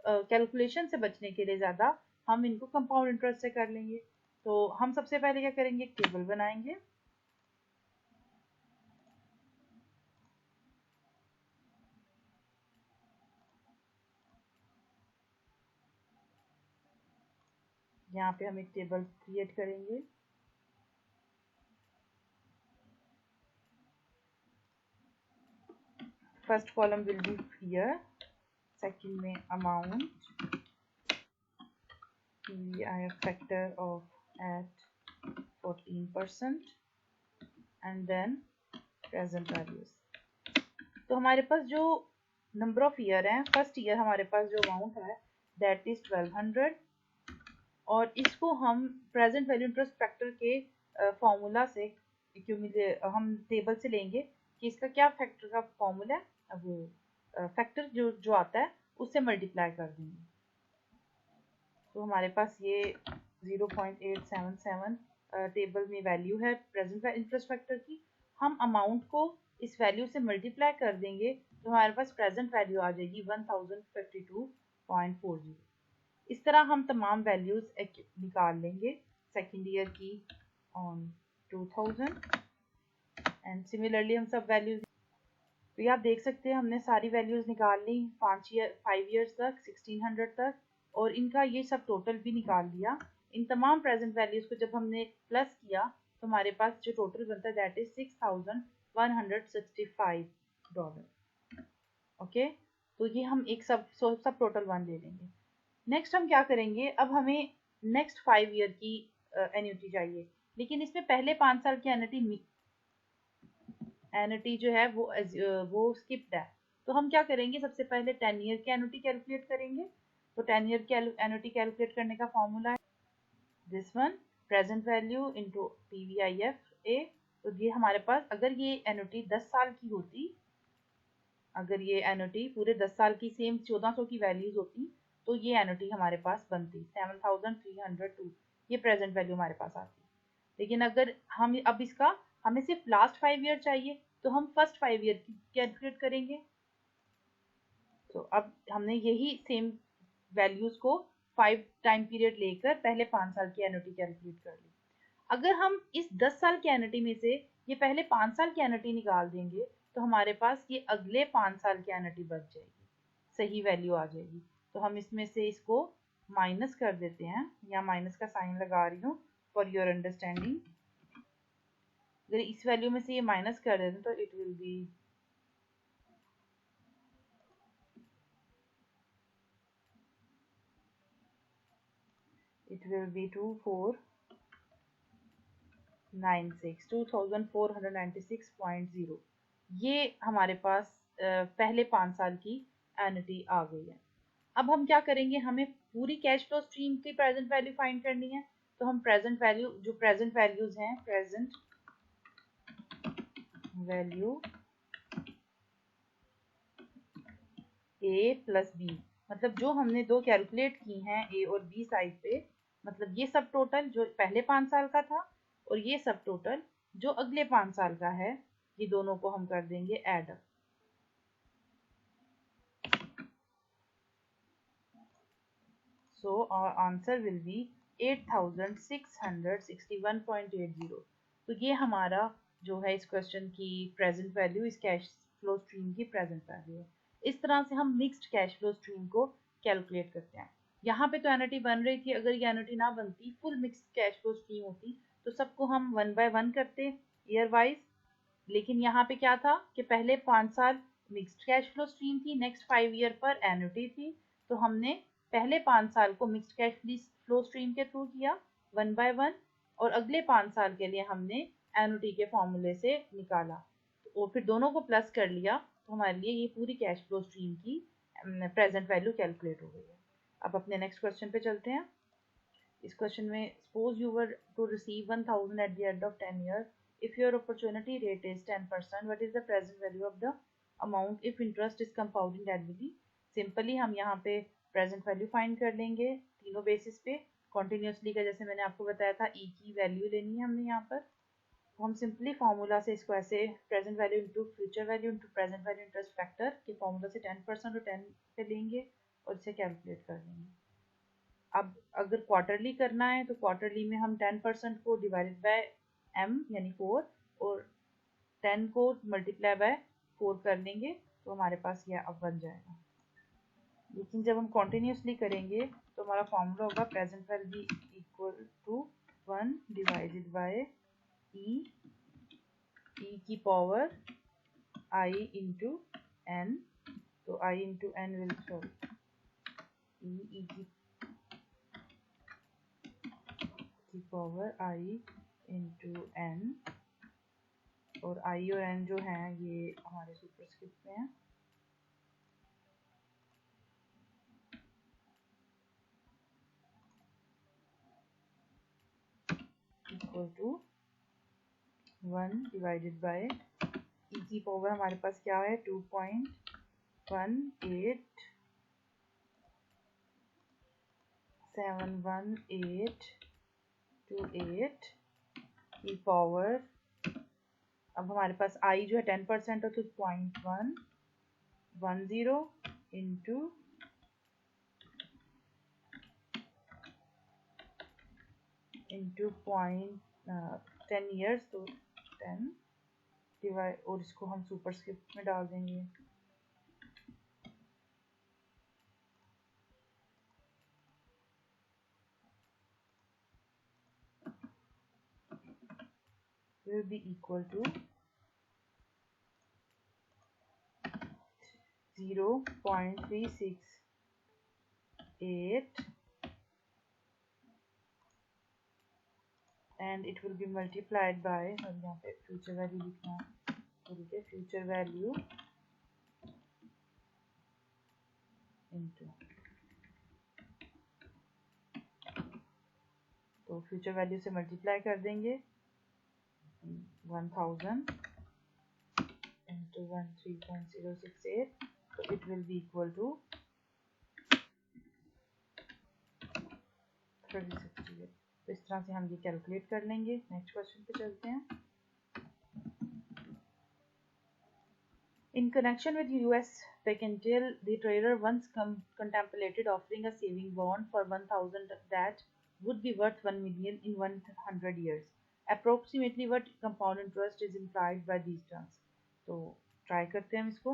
कैलकुलेशन से बचने के लिए ज़्यादा हम इनको कंपाउंड इंटरेस्ट से कर लेंगे। तो हम सबसे पहले क्या करेंगे, एक टेबल बनाएंगे। यहाँ पे हम एक टेबल क्रिएट करेंगे। First column will be year, second में amount, PVIF factor of at 14%, and then present values। तो हमारे पास जो नंबर ऑफ ईयर हैं, फर्स्ट ईयर हमारे पास जो अमाउंट है दैट इज 1200, और इसको हम प्रेजेंट वैल्यू इंटरेस्ट फैक्टर के फॉर्मूला से हम टेबल से लेंगे कि इसका क्या फैक्टर का फॉर्मूला है, वो फैक्टर जो जो आता है उससे मल्टीप्लाई कर देंगे। तो हमारे पास ये 0.877 टेबल में वैल्यू है प्रेजेंट इंटरेस्ट फैक्टर की। हम अमाउंट को इस वैल्यू से मल्टीप्लाई कर देंगे तो हमारे पास प्रेजेंट वैल्यू आ जाएगी 1052.40। इस तरह हम तमाम वैल्यूज निकाल लेंगे सेकेंड ईयर की ऑन 2000, एंड सिमिलरली हम सब वैल्यूज, तो ये आप देख सकते हैं हमने सारी वैल्यूज निकाल ली 5 ईयर्स तक, 1600 तक, और इनका ये सब टोटल भी निकाल लिया। इन तमाम प्रेजेंट वैल्यूज को जब हमने प्लस किया तो हमारे पास जो टोटल बनता है दैट इज $6165। ओके, तो ये हम एक सब टोटल वन ले लेंगे। नेक्स्ट हम क्या करेंगे, अब हमें नेक्स्ट 5 ईयर की एन्युटी चाहिए, लेकिन इसमें पहले 5 साल की एन्युटी जो है वो स्किप्ड है। तो हम क्या करेंगे, सबसे पहले 10 ईयर की एन्युटी कैलकुलेट करेंगे। तो 10 ईयर की एन्युटी कैलकुलेट करने का फॉर्मूला है this one, present value into PVIF ए। तो ये हमारे पास, अगर ये एन्युटी 10 साल की होती, अगर ये एन्युटी पूरे 10 साल की सेम 1400 की वैल्यूज होती, तो ये एन्युटी हमारे पास बनती 7302, ये प्रेजेंट वैल्यू हमारे पास आती। लेकिन अगर हम अब इसका हमें सिर्फ लास्ट 5 ईयर चाहिए, तो हम फर्स्ट 5 ईयर की कैलकुलेट करेंगे। तो अब हमने यही सेम वैल्यूज को 5 टाइम पीरियड लेकर पहले 5 साल की एन्युटी कैलकुलेट कर ली। अगर हम इस 10 साल की एन्युटी में से ये पहले 5 साल की एन्युटी निकाल देंगे, तो हमारे पास ये अगले 5 साल की एन्युटी बच जाएगी, सही वैल्यू आ जाएगी। तो हम इसमें से इसको माइनस कर देते हैं, या माइनस का साइन लगा रही हूँ फॉर योर अंडरस्टैंडिंग। अगर इस वैल्यू में से ये माइनस कर देते हैं तो it will B it will be 2496 ये हमारे पास पहले 5 साल की एन्युटी आ गई है। अब हम क्या करेंगे, हमें पूरी कैश फ्लो स्ट्रीम की प्रेजेंट वैल्यू फाइंड करनी है। तो हम प्रेजेंट वैल्यू, जो प्रेजेंट वैल्यूज हैं, प्रेजेंट वैल्यू ए प्लस बी, मतलब जो हमने दो कैलकुलेट की हैं ए और बी साइड पे, मतलब ये सब टोटल जो पहले 5 साल का था और ये सब टोटल जो अगले 5 साल का है, ये दोनों को हम कर देंगे add up. So our answer will be 8661.80। तो ये हमारा जो है इस क्वेश्चन की प्रेजेंट वैल्यू, इस कैश फ्लो स्ट्रीम की प्रेजेंट वैल्यू है। इस तरह से हम मिक्स्ड कैश फ्लो स्ट्रीम को कैलकुलेट करते हैं। यहाँ पे तो एन्युटी बन रही थी, अगर ये एन्युटी ना बनती, full mixed cash flow stream होती, तो सबको हम 1 बाय 1 करते ईयर वाइज। लेकिन यहाँ पे क्या था कि पहले 5 साल मिक्स्ड कैश फ्लो स्ट्रीम थी, नेक्स्ट 5 ईयर पर एन्युटी थी। तो हमने पहले 5 साल को मिक्स्ड कैश फ्लो स्ट्रीम के थ्रू किया 1 बाय 1, और अगले 5 साल के लिए हमने एन्युटी के फॉर्मूले से निकाला और फिर दोनों को प्लस कर लिया, तो हमारे लिए ये पूरी कैश फ्लो स्ट्रीम की प्रेजेंट वैल्यू कैलकुलेट हो गई है। अब अपने नेक्स्ट क्वेश्चन पे चलते हैं। इस क्वेश्चन में suppose you were to receive 1000 at the end of 10 year, if your opportunity rate is 10%, what is the present value of the amount if interest is compounding annually? Simply हम यहाँ पे present value find कर लेंगे तीनों basis पे। Continuously का जैसे मैंने आपको बताया था ई की वैल्यू लेनी है हमने यहाँ पर, तो हम सिंपली फार्मूला से इसको ऐसे present value into future value into present value interest factor के फार्मूला से 10% और 10 पे लेंगे और इसे कैलकुलेट कर लेंगे। अब अगर क्वार्टरली करना है तो क्वार्टरली में हम 10% को डिवाइडेड बाय m यानी 4 और 10 को मल्टीप्लाई बाय 4 कर लेंगे, तो हमारे पास यह अब बन जाएगा। लेकिन जब हम कॉन्टिन्यूसली करेंगे तो हमारा फॉर्मूला होगा present value equal to 1 divided by e की पावर i इंटू n। तो i into n will sorry e की पावर i इंटू n, और i और n जो है ये हमारे सुपरस्क्रिप्ट में है। Equal to 1 divided by e की पावर हमारे पास क्या है 2.1871828 की पावर। अब हमारे पास i जो है 10% है तो 0.110 इंटू पॉइंट 10 ईयर्स, तो 10 डिवाइड, और इसको हम सुपरस्क्रिप्ट में डाल देंगे। will be equal to 0.368 and it will be multiplied by, और यहाँ पे फ्यूचर वैल्यू लिखना भूल गए, फ्यूचर वैल्यू इंटू, तो फ्यूचर वैल्यू से मल्टीप्लाई कर देंगे 1000 इंटू 13.068, तो it will be equal to 3068। तो इस तरह से हम ये कैलकुलेट कर लेंगे। नेक्स्ट क्वेश्चन पे चलते हैं। In connection with US Pacentil, the trader once contemplated offering a saving bond for 1000 that would be worth 1 million in 100 years. Approximately what compound interest is implied by these terms? तो try करते हैं हम इसको।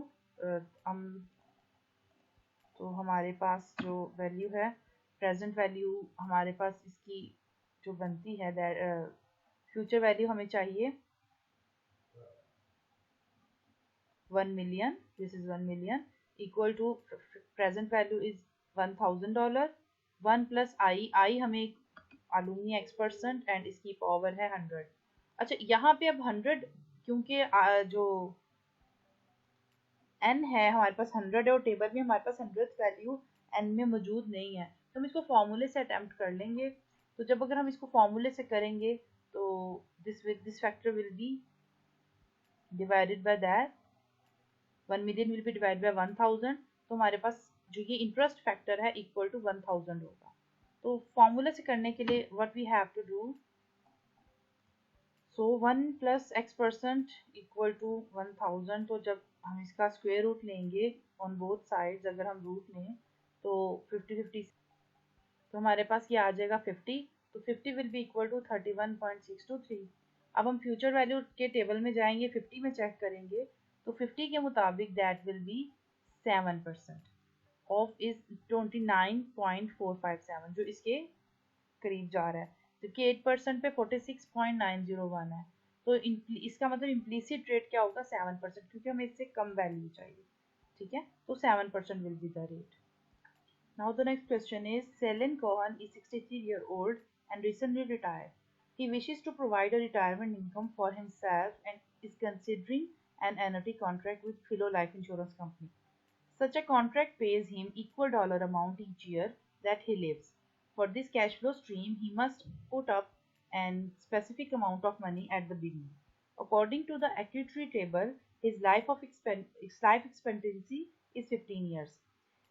हम तो हमारे पास जो वैल्यू है प्रेजेंट वैल्यू हमारे पास इसकी जो बनती है फ्यूचर वैल्यू हमें चाहिए 1 million, this is 1 million equal to present value is $1000, 1 plus i हमें अलूमिनी x% एंड इसकी पावर है 100। अच्छा यहाँ पे अब 100 क्योंकि जो n है हमारे पास 100 है और टेबल में हमारे पास 100 वैल्यू n में मौजूद नहीं है, तो हम इसको फॉर्मूले से अटेम्प्ट कर लेंगे। तो जब अगर हम इसको फॉर्मूले से करेंगे तो this factor will be divided by that 1 million will be divided by 1000, तो हमारे पास जो ये इंटरेस्ट फैक्टर है इक्वल टू 1000 होगा। तो फॉर्मूला से करने के लिए what we have to do, so 1 plus x% equal to 1000, तो जब हम इसका स्क्वायर रूट लेंगे ऑन बोथ साइड्स, अगर हम रूट लें तो 50-50, तो हमारे पास ये आ जाएगा 50, तो 50 विल बी इक्वल टू 31.623। अब हम फ्यूचर वैल्यू के टेबल में जाएंगे, 50 में चेक करेंगे तो 50 के मुताबिक that will B 7% of is 29.457, जो इसके करीब जा रहा है, जबकि 8% पे 46.901 है। तो इसका मतलब इम्प्लीसिट रेट क्या होगा 7%, क्योंकि हमें इससे कम वैल्यू चाहिए, ठीक है, तो 7% will be the rate. Now the next question is Selin Cohen is 63-year-old and recently retired. He wishes to provide a retirement income for himself and is considering an annuity contract with Philo Life Insurance Company. Such a contract pays him equal dollar amount each year that he lives. For this cash flow stream, he must put up an specific amount of money at the beginning. According to the actuary table, his life expectancy is 15 years,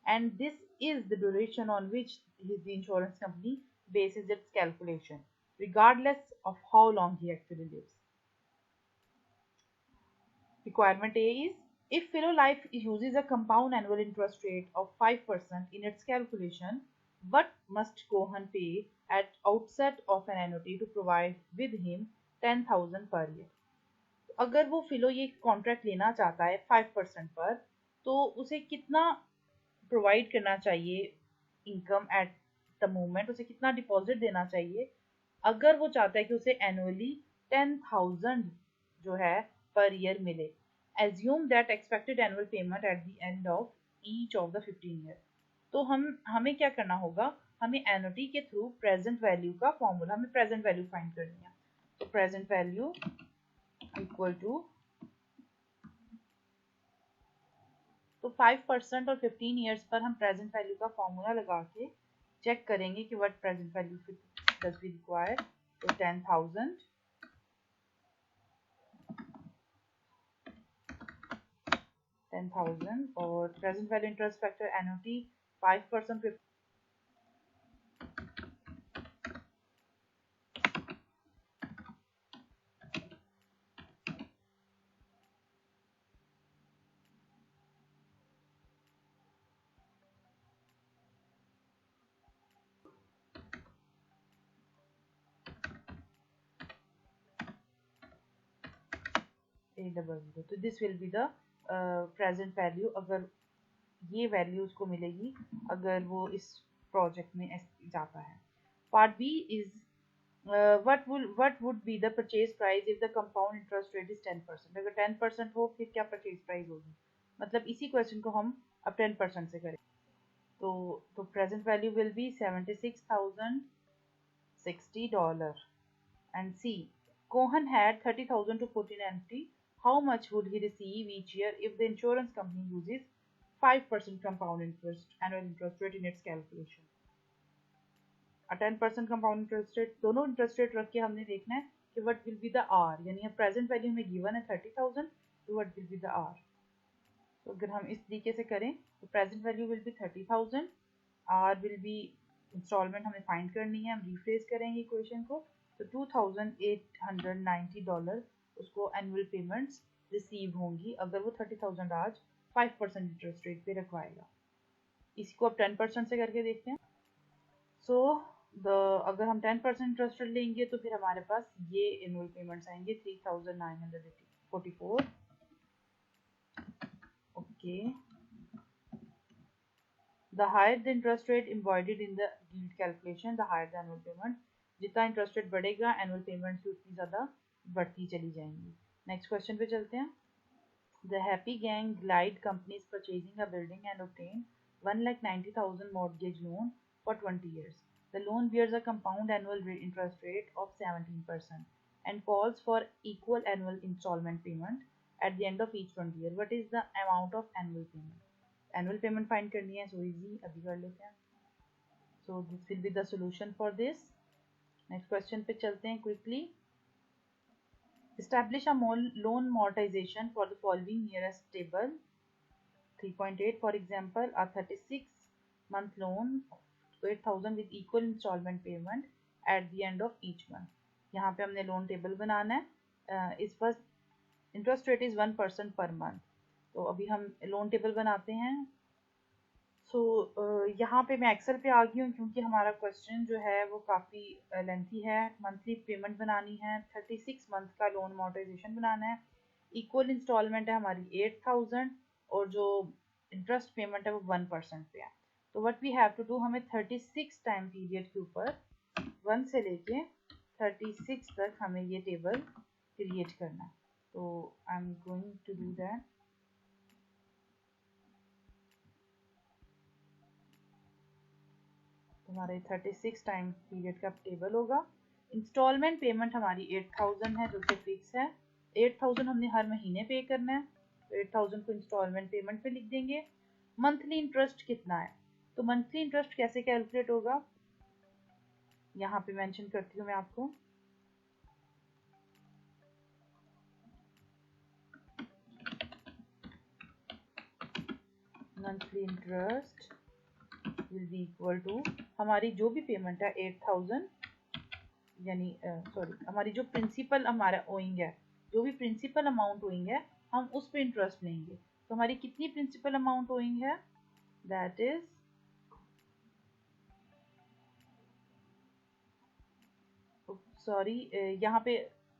and this is the duration on which the insurance company bases its calculation, regardless of how long he actually lives. Requirement A is if Philo Life uses a compound annual interest rate of 5% in its calculation, what must Cohen pay at outset of an annuity to provide with him 10,000 per year? अगर वो फिलो ये contract लेना चाहता है 5% पर, तो उसे कितना प्रोवाइड करना चाहिए इनकम एट द मोमेंट, उसे कितना डिपॉजिट देना चाहिए अगर वो चाहता है कि उसे एनुअली 10,000 जो है पर ईयर मिले. Assume that expected annual payment at the end of each of the 15 year. तो हमें क्या करना होगा, हमें एनुटी के थ्रू प्रेजेंट वैल्यू का फॉर्मूला, हमें प्रेजेंट वैल्यू फाइंड करनी है. तो प्रेजेंट वैल्यू इक्वल टू, तो 5% और 15 ईयर्स पर हम प्रेजेंट वैल्यू का फॉर्मूला लगा के चेक करेंगे कि what present value does we require. तो 10,000 और present value interest factor annuity 5%. तो this will be the present value, अगर ये वैल्यू उसको मिलेगी अगर वो इस प्रोजेक्ट में जाता है. Part B is what would be the purchase price if the compound interest rate is 10%. अगर 10% हो फिर क्या परचेज प्राइस होगी, मतलब इसी क्वेश्चन को हम अब 10% से करें. तो present value will B $76,060. And C, Cohen had 30,000 to put in annuity. How much would he receive each year if the insurance company uses 5% compound interest annual interest rate in its calculation? A 10% compound interest rate, दोनों interest rate रख के हमने देखना है कि what will be the R, यानी present value में given है 30,000, तो what will be the R. तो अगर हम इस तरीके से करें तो present value will be 30,000, R will be installment हमें फाइंड करनी है, हम रिफ्रेश करेंगे इक्वेशन को. तो $2,890 उसको एनुअल पेमेंट्स रिसीव होंगी अगर वो 30,000 आज 5% इंटरेस्ट रेट पे रखवाएगा. इसको अब 10% से करके देखते हैं. सो अगर हम 10% इंटरेस्ट रेट लेंगे तो फिर हमारे पास ये एनुअल पेमेंट्स आएंगे 3,944. Okay, the higher the interest rate embodied in the yield calculation, the higher the annual payment. जितना इंटरेस्ट रेट बढ़ेगा एनुअल पेमेंट भी उतनी ज़्यादा बढ़ती चली जाएंगी. नेक्स्ट क्वेश्चन पे चलते हैं. The Happy Gang Glide company is purchasing a building and obtained 1,90,000 mortgage loan for 20 years. The loan bears a compound annual interest rate of 17% and calls for equal annual installment payment at the end of each 20 year. What is the amount of annual payment? Annual payment find करनी है, so easy अभी कर लेते हैं. So this will be the solution for this. Next question पे चलते हैं quickly. Establish a loan amortization for the following nearest table. 3.8 for example, a 36-month loan 8,000 with equal installment payment at the end of each month. यहाँ पे हमने loan table बनाना है. इस पर interest rate is 1% per month. तो अभी हम loan table बनाते हैं. सो यहाँ पे मैं एक्सेल पे आ गई हूँ क्योंकि हमारा क्वेश्चन जो है वो काफ़ी लेंथी है. मंथली पेमेंट बनानी है, 36 मंथ का लोन मोर्टाइजेशन बनाना है, इक्वल इंस्टॉलमेंट है हमारी 8,000 और जो इंटरेस्ट पेमेंट है वो 1% पे है. तो what we have to do, हमें 36 टाइम पीरियड के ऊपर 1 से लेके 36 तक हमें ये टेबल क्रिएट करना है। तो I am going to do that. हमारे 36 टाइम पीरियड का टेबल होगा। इंस्टॉलमेंट पेमेंट हमारी 8000 है, जो कि फिक्स है। 8000 हमने हर महीने पे करना है, तो 8000 को इंस्टॉलमेंट पेमेंट पे लिख देंगे। मंथली इंटरेस्ट कितना है, तो मंथली इंटरेस्ट कैसे कैलकुलेट होगा, यहाँ पे मेंशन करती हूँ मैं आपको। Monthly interest will be equal to, हमारी जो भी पेमेंट है 8000, यानी सॉरी, हमारी जो प्रिंसिपल हमारा ओइंग है, जो भी प्रिंसिपल अमाउंट ओइंग है, हम उस पे इंटरेस्ट लेंगे। तो हमारी कितनी प्रिंसिपल अमाउंट ओइंग है, दैट इज सॉरी, यहाँ पे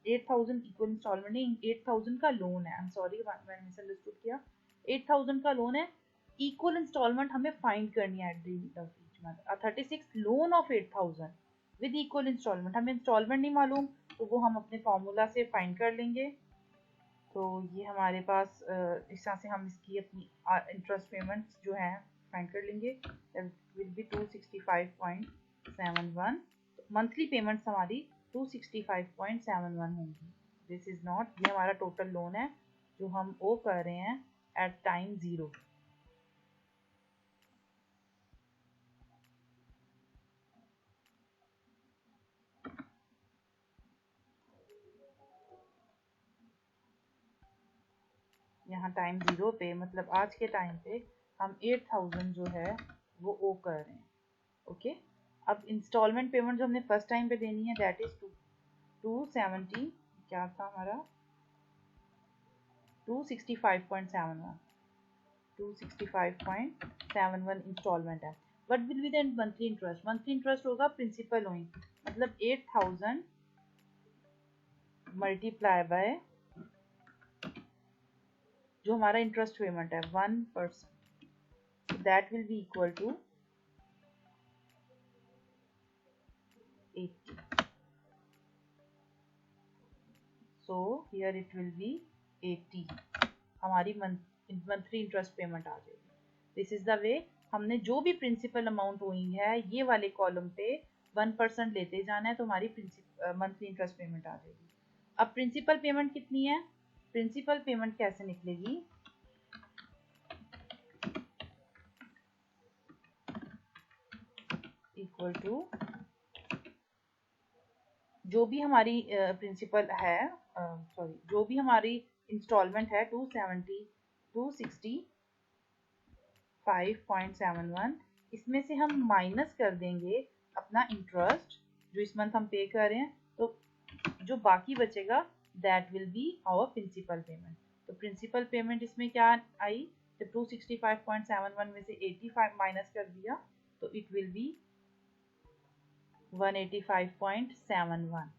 8000 इक्वल इंस्टॉलमेंट नहीं, 8000 का लोन है। आई एम सॉरी, मैंने मिसअंडरस्टूड किया। 8000 का लोन है, इक्वल इंस्टॉलमेंट हमें फाइंड करनी है at the end of each month. 36 loan of 8000 with equal installment, हमें इंस्टॉलमेंट नहीं मालूम, तो वो हम अपने फॉर्मूला से फाइंड कर लेंगे। तो ये हमारे पास इस तरह से हम इसकी अपनी इंटरेस्ट पेमेंट्स जो है फाइंड कर लेंगे। Will be 265.71। मंथली पेमेंट्स हमारी 265.71 होंगी। दिस इज नॉट, ये हमारा टोटल लोन है जो हम ओ कर रहे हैं एट टाइम 0। यहाँ टाइम 0 पे मतलब आज के टाइम पे हम 8000 जो है वो ओ कर रहे हैं। ओके, अब इंस्टॉलमेंट पेमेंट जो हमने फर्स्ट टाइम पे देनी है, दैट इज 270, क्या था हमारा, 265.71, 265.71 इंस्टॉलमेंट है। What will be the monthly interest, monthly interest होगा प्रिंसिपल ओइंग, मतलब 8000 मल्टीप्लाई बाय जो हमारा इंटरेस्ट पेमेंट है 1%, that will be equal to 80। So here it will be 80, हमारी मंथली इंटरेस्ट पेमेंट आ जाएगी। दिस इज द वे, हमने जो भी प्रिंसिपल अमाउंट हुई है ये वाले कॉलम पे 1% लेते जाना है, तो हमारी मंथली इंटरेस्ट पेमेंट आ जाएगी। अब प्रिंसिपल पेमेंट कितनी है, प्रिंसिपल पेमेंट कैसे निकलेगी, इक्वल टू जो भी हमारी प्रिंसिपल है, सॉरी जो भी हमारी इंस्टॉलमेंट है 265.71, इसमें से हम माइनस कर देंगे अपना इंटरेस्ट जो इस मंथ हम पे कर रहे हैं, तो जो बाकी बचेगा that will be our principal payment. तो प्रिंसिपल पेमेंट इसमें क्या आई, जब 265.71 में से 85 माइनस कर दिया तो it will B 185.71।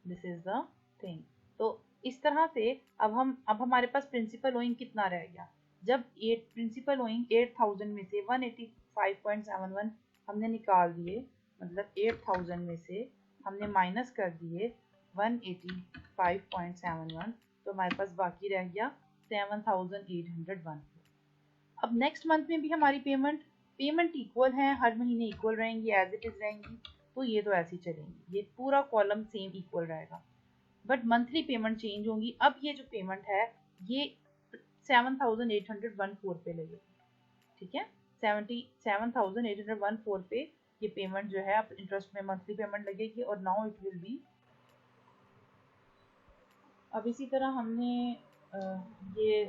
This is the thing. तो इस तरह से अब हमारे पास प्रिंसिपल ओइंग कितना रह गया, जब प्रिंसिपल ओइंग 8000 में से 185.71 हमने निकाल दिए, मतलब 8000 में से हमने माइनस कर दिए 185.71, तो हमारे पास बाकी रह गया 7801। अब नेक्स्ट मंथ में भी हमारी पेमेंट इक्वल है, हर महीने इक्वल रहेंगी, एज इट इज रहेंगी, तो ये तो ऐसी चलेंगी, ये पूरा कॉलम सेम इक्वल रहेगा। बट मंथली पेमेंट चेंज होंगी। अब ये जो पेमेंट है ये 7814 पे लगेगी, ठीक है, 77,814 पे ये पेमेंट जो है अब इंटरेस्ट में मंथली पेमेंट लगेगी। और नाउ इट विल बी, अब इसी तरह हमने ये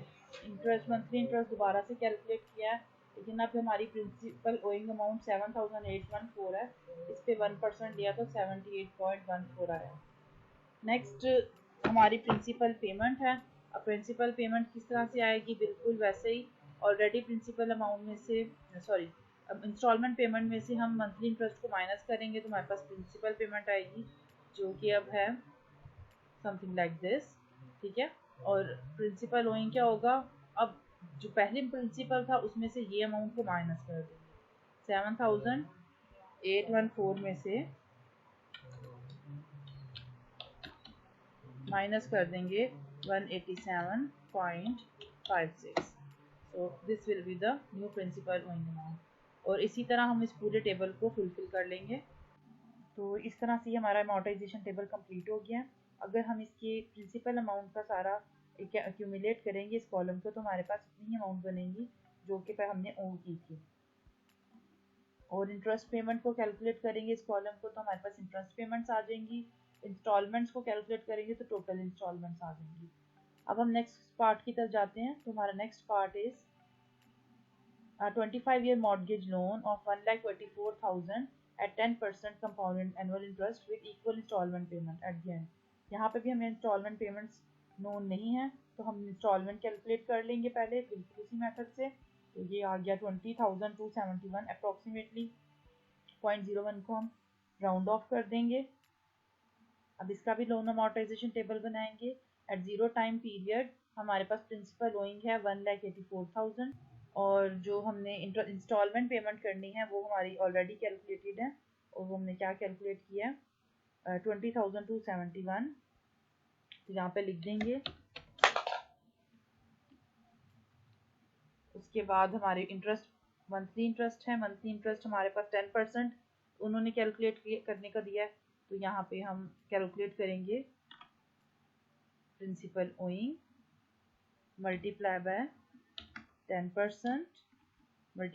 इंटरेस्ट, मंथली इंटरेस्ट दोबारा से कैलकुलेट किया है, लेकिन अब हमारी प्रिंसिपल ओइंग अमाउंट 7814 है, इस पे 1% लिया तो 78.14 आया। नेक्स्ट हमारी प्रिंसिपल पेमेंट है। अब प्रिंसिपल पेमेंट किस तरह से आएगी, बिल्कुल वैसे ही, ऑलरेडी प्रिंसिपल अमाउंट में से, सॉरी, अब इंस्टॉलमेंट पेमेंट में से हम मंथली इंटरेस्ट को माइनस करेंगे तो हमारे पास प्रिंसिपल पेमेंट आएगी, जो कि अब है समथिंग लाइक दिस, ठीक है। और प्रिंसिपल ओइंग क्या होगा, अब जो पहले प्रिंसिपल था उसमें से ये अमाउंट को माइनस कर देंगे, 7814 में से माइनस कर देंगे 187.56। So this will be the new principal owing amount. और इसी तरह हम इस पूरे टेबल को फुलफिल कर लेंगे। तो इस तरह से हमारा अमाउंटाइजेशन टेबल कंप्लीट हो गया। अगर हम इसके प्रिंसिपल अमाउंट का सारा एक्यूमुलेट करेंगे इस कॉलम को, तो हमारे पास इतनी अमाउंट बनेगी जो कि हमने ओ की थी। और इंटरेस्ट पेमेंट को कैलकुलेट करेंगे इस कॉलम को, तो हमारे पास इंटरेस्ट पेमेंट्स आ जाएंगी। इंस्टॉलमेंट्स को कैलकुलेट करेंगे तो टोटल इंस्टॉलमेंट्स आ जाएंगी। अब हम नेक्स्ट पार्ट की तरफ जाते हैं। तो हमारा next part is 25-year mortgage loan of 1,24,000 at 10% compounded annual interest with equal installment payment at the end। यहाँ पे भी हमें इंस्टॉलमेंट पेमेंट्स नोन नहीं है, तो हम इंस्टॉलमेंट कैलकुलेट कर लेंगे पहले बिल्कुल उसी मेथड से। तो ये आ गया 20,271 अप्रोक्सीमेटली। 0.01 को हम राउंड ऑफ कर देंगे। अब इसका भी लोन अमोर्टाइजेशन टेबल बनाएंगे। एट जीरो टाइम पीरियड हमारे पास प्रिंसिपल ओइंग है 1,84,000 और जो हमने इंस्टॉलमेंट पेमेंट करनी है वो हमारी ऑलरेडी कैलकुलेटेड है। और वो हमने क्या कैलकुलेट किया है 20,271। तो यहाँ पे लिख देंगे। उसके बाद हमारे इंटरेस्ट मंथली इंटरेस्ट है। मंथली इंटरेस्ट हमारे पास 10% उन्होंने कैलकुलेट करने का दिया है। तो यहाँ पे हम कैलकुलेट करेंगे प्रिंसिपल ओइंग मल्टीप्लाई बाय 10%।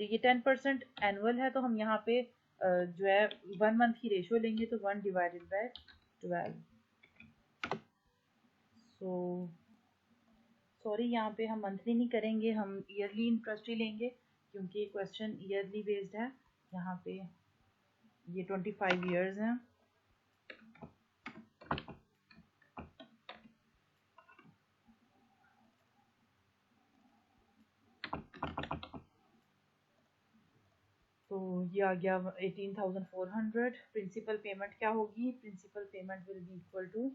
ये 10% एनुअल है, तो हम यहाँ पे जो है 1 मंथ की रेशियो लेंगे, तो 1 डिवाइडेड बाय 12। सॉरी यहाँ पे हम मंथली नहीं करेंगे, हम ईयरली इंटरेस्ट ही लेंगे क्योंकि क्वेश्चन ईयरली बेस्ड है। यहाँ पे ये 25 ईयर्स हैं। तो ये आ गया 18,400। प्रिंसिपल पेमेंट क्या होगी? Principal payment will be equal to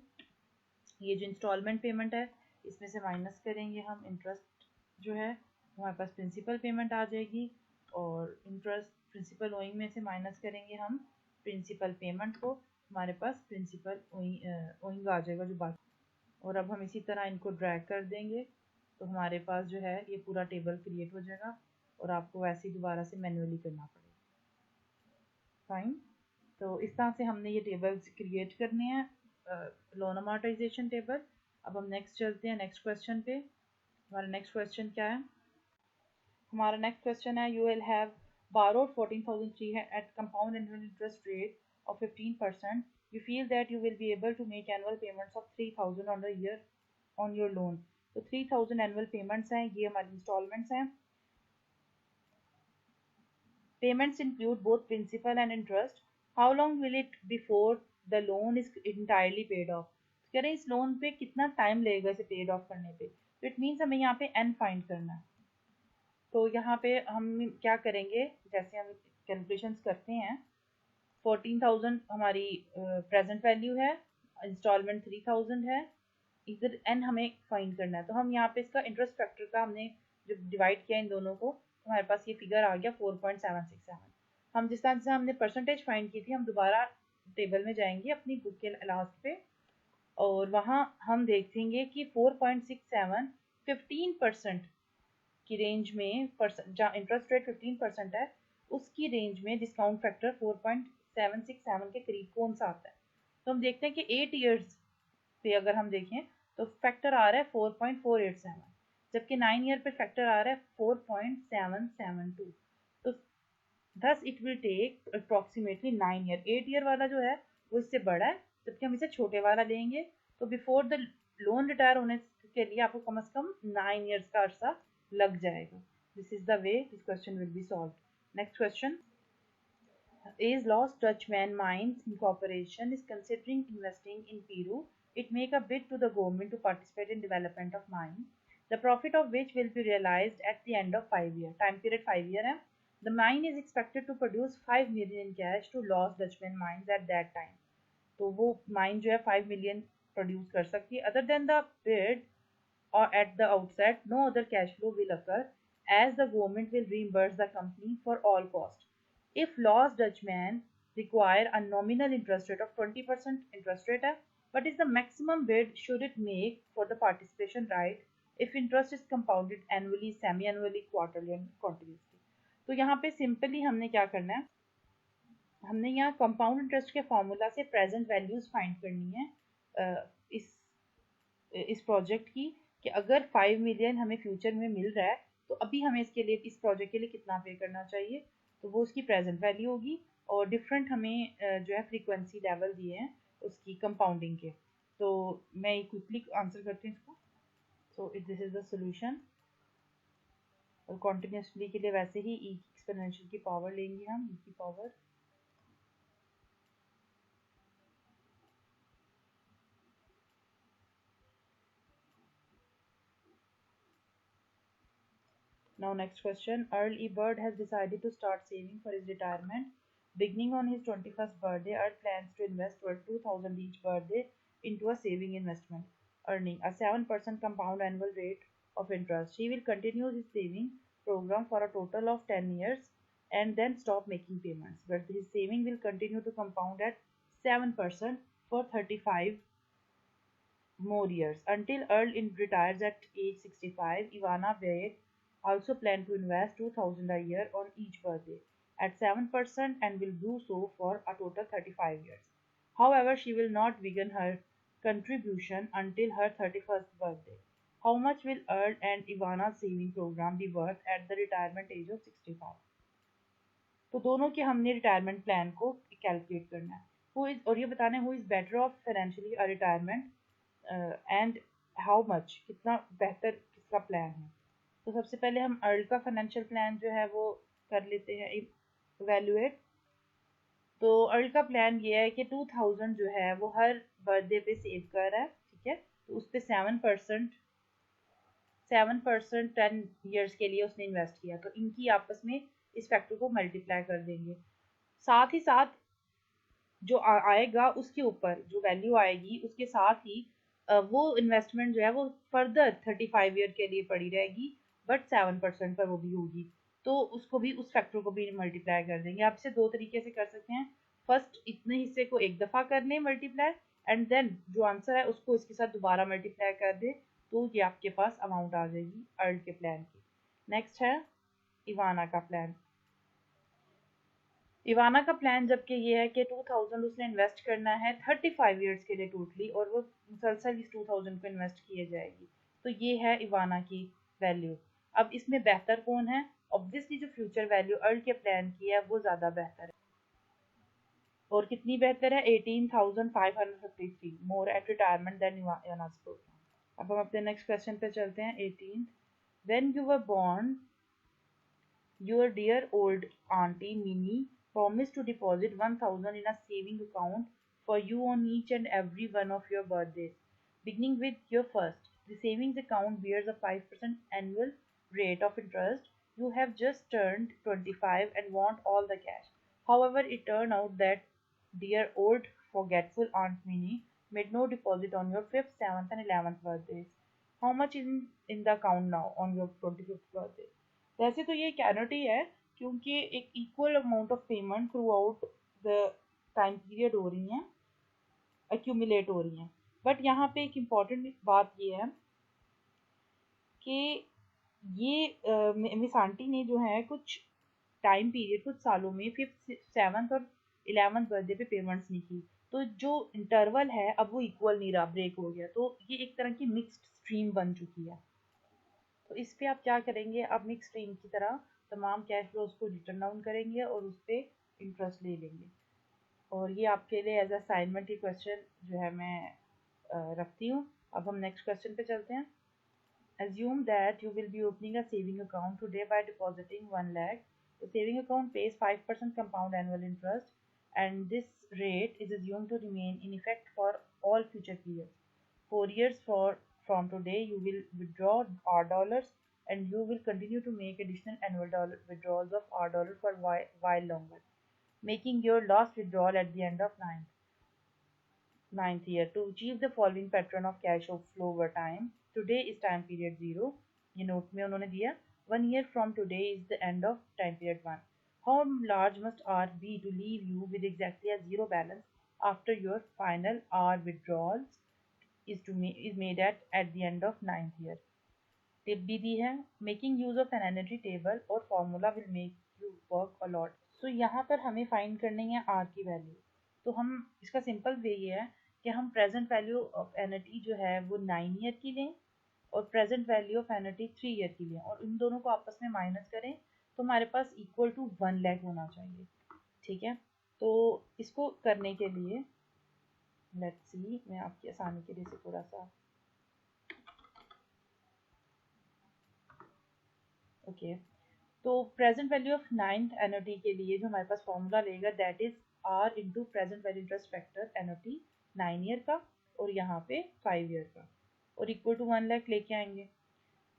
ये जो इंस्टॉलमेंट पेमेंट है इसमें से माइनस करेंगे हम इंटरेस्ट जो है, हमारे पास प्रिंसिपल पेमेंट आ जाएगी। और इंटरेस्ट प्रिंसिपल ओइंग में से माइनस करेंगे हम प्रिंसिपल पेमेंट को, हमारे पास प्रिंसिपल ओइंग आ जाएगा जो बाकी। और अब हम इसी तरह इनको ड्रैग कर देंगे, तो हमारे पास जो है ये पूरा टेबल क्रिएट हो जाएगा और आपको वैसे ही दोबारा से मैन्युअली करना पड़ेगा। फाइन। तो इस तरह से हमने ये टेबल्स क्रिएट करने हैं, लोन अमोर्टाइजेशन टेबल। अब हम नेक्स्ट चलते हैं नेक्स्ट क्वेश्चन पे। हमारा नेक्स्ट क्वेश्चन क्या है? हमारा नेक्स्ट क्वेश्चन है you will have borrowed 14,300 at compound annual interest rate of 15%. You feel that you will be able to make annual payments of 3,000 on a year on your loan. तो 3,000 annual payments हैं, ये हमारी installments हैं। Payments include both principal and interest. How long will it before the loan is entirely paid off? कह रहे हैं इस loan पे कितना टाइम लगेगा इसे पेड ऑफ करने पे। तो इट मीन्स हमें यहाँ पे n फाइंड करना है। तो यहाँ पे हम क्या करेंगे, जैसे हम कैलकुलेशंस करते हैं 14,000 हमारी प्रेजेंट वैल्यू है, इंस्टॉलमेंट 3,000 है, इधर n हमें फाइंड करना है। तो हम यहाँ पे इसका इंटरेस्ट फैक्टर का हमने जब डिवाइड किया इन दोनों को, तो हमारे पास ये फिगर आ गया 4.767। हम जिस तरह से हमने परसेंटेज फाइंड की थी, हम दोबारा टेबल में जाएंगे अपनी बुक के लास्ट पे और वहाँ हम देखेंगे कि 4.67 15% की रेंज में, जहाँ इंटरेस्ट रेट 15% है उसकी रेंज में डिस्काउंट फैक्टर 4.767 के करीब कौन सा आता है। तो हम देखते हैं कि 8 इयर्स पे अगर हम देखें तो फैक्टर आ रहा है 4.487, जबकि 9 ईयर पे फैक्टर आ रहा है 4.772। तो thus it will take approximately 9 year. 8 year वाला जो है वो इससे बड़ा है, जबकि हम इसे छोटे वाला लेंगे। तो बिफोर द लोन रिटायर होने के लिए आपको कम से कम 9 ईयर्स का अर्सा लग जाएगा। This is the way this question will be solved. Next question is Lost Dutchman Mines Incorporation is considering investing in Peru. It make a bid to the government to participate in development of mine, the profit of which will be realized at the end of 5 year time period 5 year है। The mine is expected to produce 5 million in cash to Lost Dutchman Mines at that time। तो वो mine जो है 5 million produce कर सकती है। Other than the bid or at the outset, no other cash flow will occur as the government will reimburse the company for all costs. If Lost Dutchman require a nominal interest rate of 20% interest rate है, What is the maximum bid should it make for the participation right if interest is compounded annually, semi-annually, quarterly and continuously? तो यहाँ पे simply हमने क्या करना है, हमने यहाँ कंपाउंड इंटरेस्ट के फॉर्मूला से प्रेजेंट वैल्यूज फाइंड करनी है इस प्रोजेक्ट की, कि अगर 5 मिलियन हमें फ्यूचर में मिल रहा है तो अभी हमें इसके लिए, इस प्रोजेक्ट के लिए कितना पे करना चाहिए, तो वो उसकी प्रेजेंट वैल्यू होगी। और डिफरेंट हमें जो है फ्रीक्वेंसी लेवल दिए हैं उसकी कंपाउंडिंग के। तो मैं क्विकली आंसर करती हूँ इसको। सो दिस इज द सोल्यूशन। और कॉन्टिन्यूसली के लिए वैसे ही ई एक्सपोनेंशियल की पावर लेंगे हम, ई की power. Now next question. Earl E. Bird has decided to start saving for his retirement. Beginning on his 21st birthday, Earl plans to invest worth 2000 each birthday into a saving investment, earning a 7% compound annual rate of interest. He will continue his saving program for a total of 10 years and then stop making payments. But his saving will continue to compound at 7% for 35 more years. Until Earl retires at age 65, Ivana Wade also planned to invest 2000 a year on each birthday at 7% and will do so for a total 35 years. However, she will not begin her contribution until her 31st birthday. How much will Earl and Ivana's saving program be worth at the retirement age of 65? तो दोनों के हमने retirement plan को calculate करना है, और ये बताना है who is better of financially a retirement and how much, कितना बेहतर किसका प्लान है। तो सबसे पहले हम अर्ल का फाइनेंशियल प्लान जो है वो कर लेते हैं इवेल्युएट। तो अर्ल का प्लान ये है कि 2000 जो है वो हर बर्थडे पे सेव कर रहा है, ठीक है। तो उस पर 7% 10 ईयर्स के लिए उसने इन्वेस्ट किया, तो इनकी आपस में इस फैक्टर को मल्टीप्लाई कर देंगे। साथ ही साथ जो आएगा उसके ऊपर जो वैल्यू आएगी उसके साथ ही वो इन्वेस्टमेंट जो है वो फर्दर 35 ईयर के लिए पड़ी रहेगी, बट 7% पर वो भी होगी। तो उसको भी, उस फैक्टर को भी मल्टीप्लाई कर देंगे। आप इसे दो तरीके से कर सकते हैं। फर्स्ट इतने हिस्से को एक दफ़ा कर लें मल्टीप्लाई, एंड देन जो आंसर है उसको इसके साथ दोबारा मल्टीप्लाई कर दें, तो ये आपके पास अमाउंट आ जाएगी अर्ल के प्लान की। नेक्स्ट है इवाना का प्लान। इवाना का प्लान जबकि ये है कि 2000 उसने इन्वेस्ट करना है 35 इयर्स के लिए टोटली, और वो मुसलसल इस 2000 को इन्वेस्ट किए जाएगी। तो ये है इवाना की वैल्यू। अब इसमें बेहतर कौन है? ऑब्वियसली जो फ्यूचर वैल्यू अर्ल के प्लान की है वो ज़्यादा बेहतर है। और कितनी बेहतर है? 18,553 more at retirement than Ivana's program. अब हम अपने नेक्स्ट क्वेश्चन पे चलते हैं। 18th, when you were born, your dear old auntie Minnie promised to deposit 1000 in a saving account for you on each and every one of your birthdays, beginning with your first. The savings account bears a 5% annual rate of interest. You have just turned 25 and want all the cash. However, it turned out that dear old forgetful Aunt Minnie made no deposit on your 5th, 7th, and 11th birthdays. How much is in the account now on your 25th birthday? वैसे तो ये कैनोटी है, क्योंकि एक equal amount of payment through out the time period हो रही हैं, accumulate हो रही हैं। बट यहाँ पे एक इम्पॉर्टेंट बात ये है कि ये मिस आंटी ने जो है कुछ टाइम पीरियड, कुछ सालों में 5th, 7th और 11th बर्थडे पे पेमेंट्स नहीं की, तो जो इंटरवल है अब वो इक्वल नहीं रहा, ब्रेक हो गया। तो ये एक तरह की मिक्स्ड स्ट्रीम बन चुकी है। तो इस पे आप क्या करेंगे? आप मिक्स स्ट्रीम की तरह तमाम कैश फ्लोज को रिटर्न डाउन करेंगे और उस पर इंटरेस्ट ले लेंगे। और ये आपके लिए एज असाइनमेंट की क्वेश्चन जो है मैं रखती हूँ। अब हम नेक्स्ट क्वेश्चन पे चलते हैं। Assume that you will be opening a saving account today by depositing 1 lakh. The saving account pays 5% compound annual interest, and this rate is assumed to remain in effect for all future periods. 4 years from today, you will withdraw R dollars, and you will continue to make additional annual withdrawals of R dollars for while longer, making your last withdrawal at the end of ninth year. To achieve the following pattern of cash flow over time, today is time period 0. ये note में उन्होंने दिया 1 year from today is the end of time period 1. How large must R be to leave you with exactly a zero balance after your final R withdrawals is made at the end of 9th year. Tip भी दी है, making use of an energy table और formula will make you work a lot. सो यहाँ पर हमें find करनी है आर की वैल्यू. तो हम इसका सिंपल वे ये है कि हम प्रेजेंट वैल्यू ऑफ एनर्जी जो है वो 9 ईयर की लें और present value of energy 3 year की लें और इन दोनों को आपस में माइनस करें तो हमारे पास इक्वल टू 1 लाख होना चाहिए. ठीक है, तो इसको करने के लिए लेट्स सी, मैं आपकी आसानी के लिए से थोड़ा सा ओके तो present value of 9th NOT के लिए जो हमारे पास फॉर्मूला लेगा that is R into present value interest factor NOT 9 year का और यहाँ पे 5 ईयर का और इक्वल टू 1 लाख लेके आएंगे.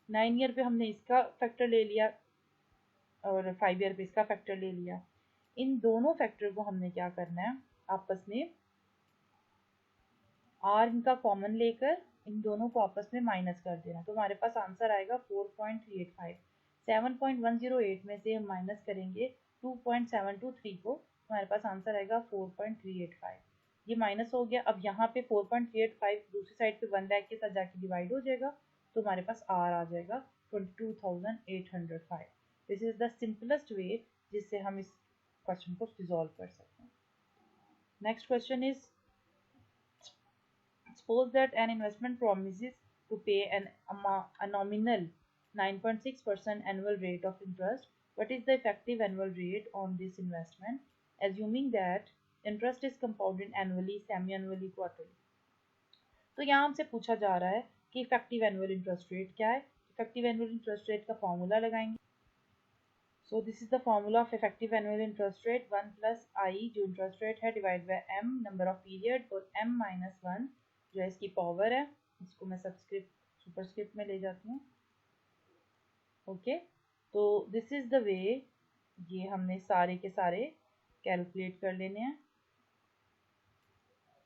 9 ईयर पे हमने इसका फैक्टर ले लिया और 5 ईयर पे इसका फैक्टर ले लिया. इन दोनों फैक्टर को हमने क्या करना है आपस में आर इनका कॉमन लेकर इन दोनों को आपस में माइनस कर देना. तो हमारे पास आंसर आएगा 4.385. 7.108 में से हम माइनस करेंगे 2.723 को, हमारे पास आंसर आएगा 4.385. ये माइनस हो गया. अब यहाँ पे 4.385 दूसरी साइड पे 1 लाख के साथ जाके डिवाइड हो जाएगा तो हमारे पास आर आ जाएगा 22,805. This is the simplest way जिससे हम इस क्वेश्चन को रिजॉल्व कर सकते हैं. Next question is suppose that an investment promises to pay a nominal 9.6% annual rate of interest. What is the effective annual rate on this investment, assuming that interest is compounded annually, semi-annually, quarterly? तो यहाँ हमसे पूछा जा रहा है कि effective annual interest rate क्या है. इफेक्टिव एनुअल इंटरेस्ट रेट का फॉर्मूला लगाएंगे. So this is the formula of effective annual interest rate 1 plus i जो इंटरेस्ट रेट है divide by m number of period और एम माइनस 1 जो है इसकी पावर है. इसको मैं सबस्क्रिप्ट सुपरस्क्रिप्ट में ले जाती हूँ. ओके तो दिस इज द वे, ये हमने सारे के सारे कैलकुलेट कर लेने हैं.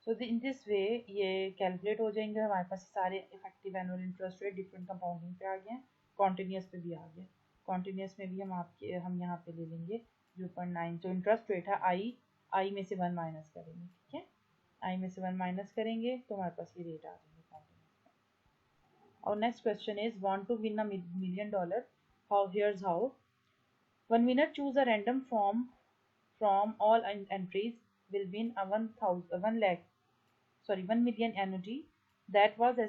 सो इन दिस वे ये कैलकुलेट हो जाएंगे. हमारे पास सारे effective annual interest rate different compounding पे आ गए, कॉन्टिन्यूस पे भी आ गए. कॉन्टिन्यूस में भी हम यहाँ पे ले लेंगे 0.9 जो इंटरेस्ट रेट है आई में से 1 माइनस करेंगे. ठीक है, आई में से 1 माइनस करेंगे तो हमारे पास ये रेट आ जाएंगे कॉन्टिन्यूस में. और next question is want to win $1 million. How here's how. 1 winner choose a random from all entries will win a 1 million annuity. That was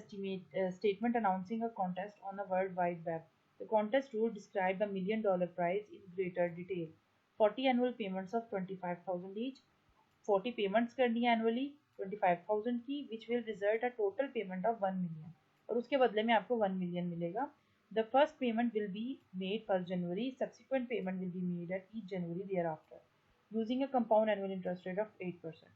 statement announcing a contest on the World Wide Web. The contest rule described the $1 million prize in greater detail. 40 annual payments of 25,000 each. 40 payments करनी है annually 25,000 की, which will result a total payment of 1 million. और उसके बदले में आपको 1 million मिलेगा. The first payment will be made 1st January. Subsequent payment will be made at each January thereafter, using a compound annual interest rate of 8%.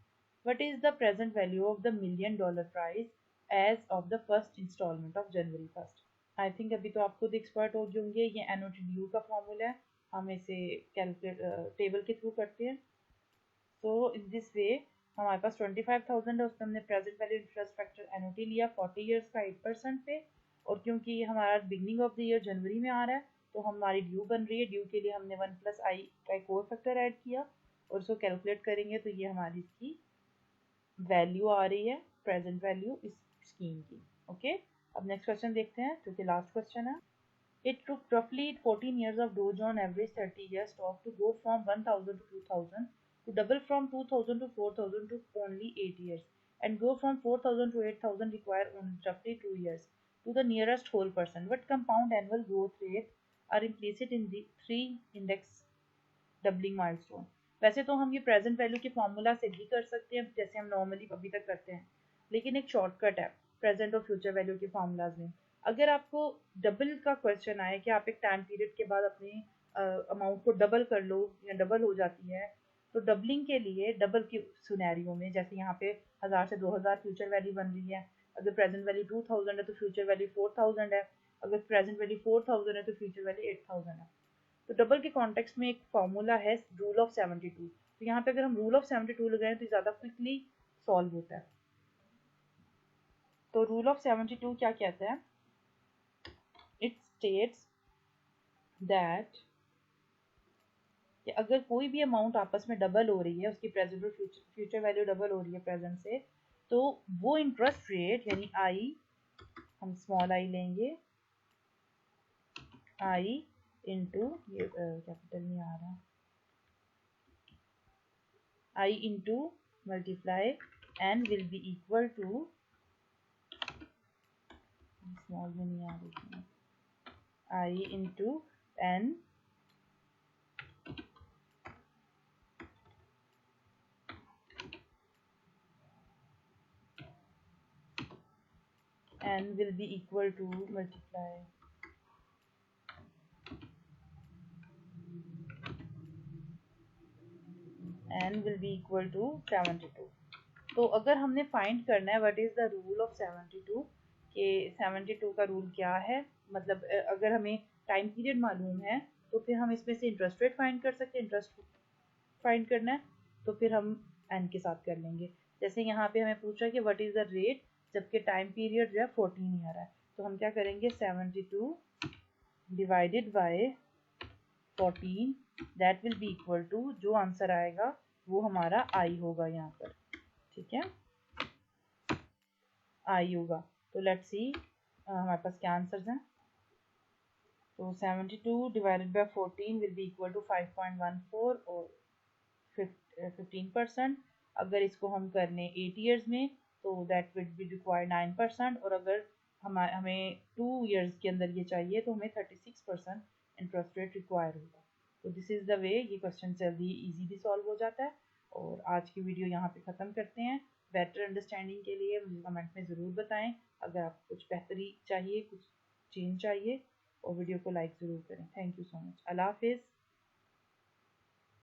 What is the present value of the $1 million prize as of the first installment of January 1st? I think अभी तो आप खुद expert हो गए होंगे. ये NOT due का formula है, हम इसे कैलकुलेट टेबल के थ्रू करते हैं. तो इन दिस वे हमारे पास 25,000 है, उसमें हमने present value interest factor NOT लिया 40 इयर्स का 8% पे. और क्योंकि हमारा बिगनिंग ऑफ द ईयर जनवरी में आ रहा है तो हमारी ड्यू बन रही है. ड्यू के लिए हमने 1 प्लस आई का एक और फैक्टर ऐड किया और उसको कैलकुलेट करेंगे तो ये हमारी इसकी वैल्यू आ रही है, प्रेजेंट वैल्यू इस स्कीम की. ओके अब नेक्स्ट क्वेश्चन देखते हैं जो कि लास्ट क्वेश्चन है. It took roughly 14 years of Dow Jones average 30 years stock to go from 1,000 to 2,000 to double from 2,000 to 4,000 to only 8 years and go from 4,000 to 8,000 require only roughly 2 years to the nearest whole percent. What compound annual growth rate are implicit in the 3 index doubling milestone? वैसे तो हम ये present value के formula से भी कर सकते हैं जैसे हम नॉर्मली अभी तक करते हैं, लेकिन एक शॉर्टकट है प्रेजेंट और फ्यूचर वैल्यू के फॉर्मूलाज में. अगर आपको डबल का क्वेश्चन आए कि आप एक टाइम पीरियड के बाद अपनी अमाउंट को डबल कर लो या डबल हो जाती है, तो डबलिंग के लिए डबल के सिनेरियो में जैसे यहाँ पे 1000 से 2000 फ्यूचर वैल्यू बन रही है, अगर प्रेजेंट वैल्यू 2000 है तो फ्यूचर वैल्यू 4000 है, अगर प्रेजेंट वैल्यू 4000 है तो फ्यूचर वैल्यू 8000 है. तो डबल के कॉन्टेक्स्ट में एक फॉर्मूला है रूल ऑफ 72. तो यहाँ पे अगर हम रूल ऑफ 72 लगाएं तो ज़्यादा क्विकली सॉल्व होता है. तो रूल ऑफ 72 क्या कहता है? It states that कि अगर कोई भी अमाउंट आपस में डबल हो रही है, उसकी प्रेजेंट और फ्यूचर वैल्यू डबल हो रही है प्रेजेंट से, तो वो इंटरेस्ट रेट यानी आई, हम स्मॉल आई लेंगे, आई इंटू, ये कैपिटल नहीं आ रहा, i into multiply n will be equal to, small में नहीं आ रही, i into n n will be equal to multiply n will be equal to 72। तो अगर हमने फाइंड करना है what is the rule of 72, कि 72 का रूल क्या है, मतलब अगर हमें टाइम पीरियड मालूम है तो फिर हम इसमें से इंटरेस्ट रेट फाइंड कर सकते हैं। इंटरेस्ट फाइंड करना है तो फिर हम n के साथ कर लेंगे। जैसे यहाँ पे हमें पूछा कि व्हाट इज द रेट, जबकि टाइम पीरियड जो है 14 ईयर है, तो हम क्या करेंगे 72 divided by 14, that will be equal to, जो आंसर आएगा वो हमारा आई होगा यहाँ पर, ठीक है, आई होगा। तो लेट्स सी हमारे पास क्या आंसर्स हैं। तो 72 divided by 14 will be equal to 5.14 और 15%। अगर इसको हम कर लें 8 ईयर्स में तो दैट विल बी रिक्वायर 9%, और अगर हमें 2 ईयर्स के अंदर ये चाहिए तो हमें 36% इंटरेस्ट रेट रिक्वायर होगा। तो दिस इज़ द वे ये क्वेश्चन जल्दी इजीली सॉल्व हो जाता है। और आज की वीडियो यहाँ पे ख़त्म करते हैं। बेटर अंडरस्टैंडिंग के लिए मुझे कमेंट में ज़रूर बताएं अगर आपको कुछ बेहतरी चाहिए, कुछ चेंज चाहिए, और वीडियो को लाइक ज़रूर करें। Thank you so much. अल्लाह हाफिज़।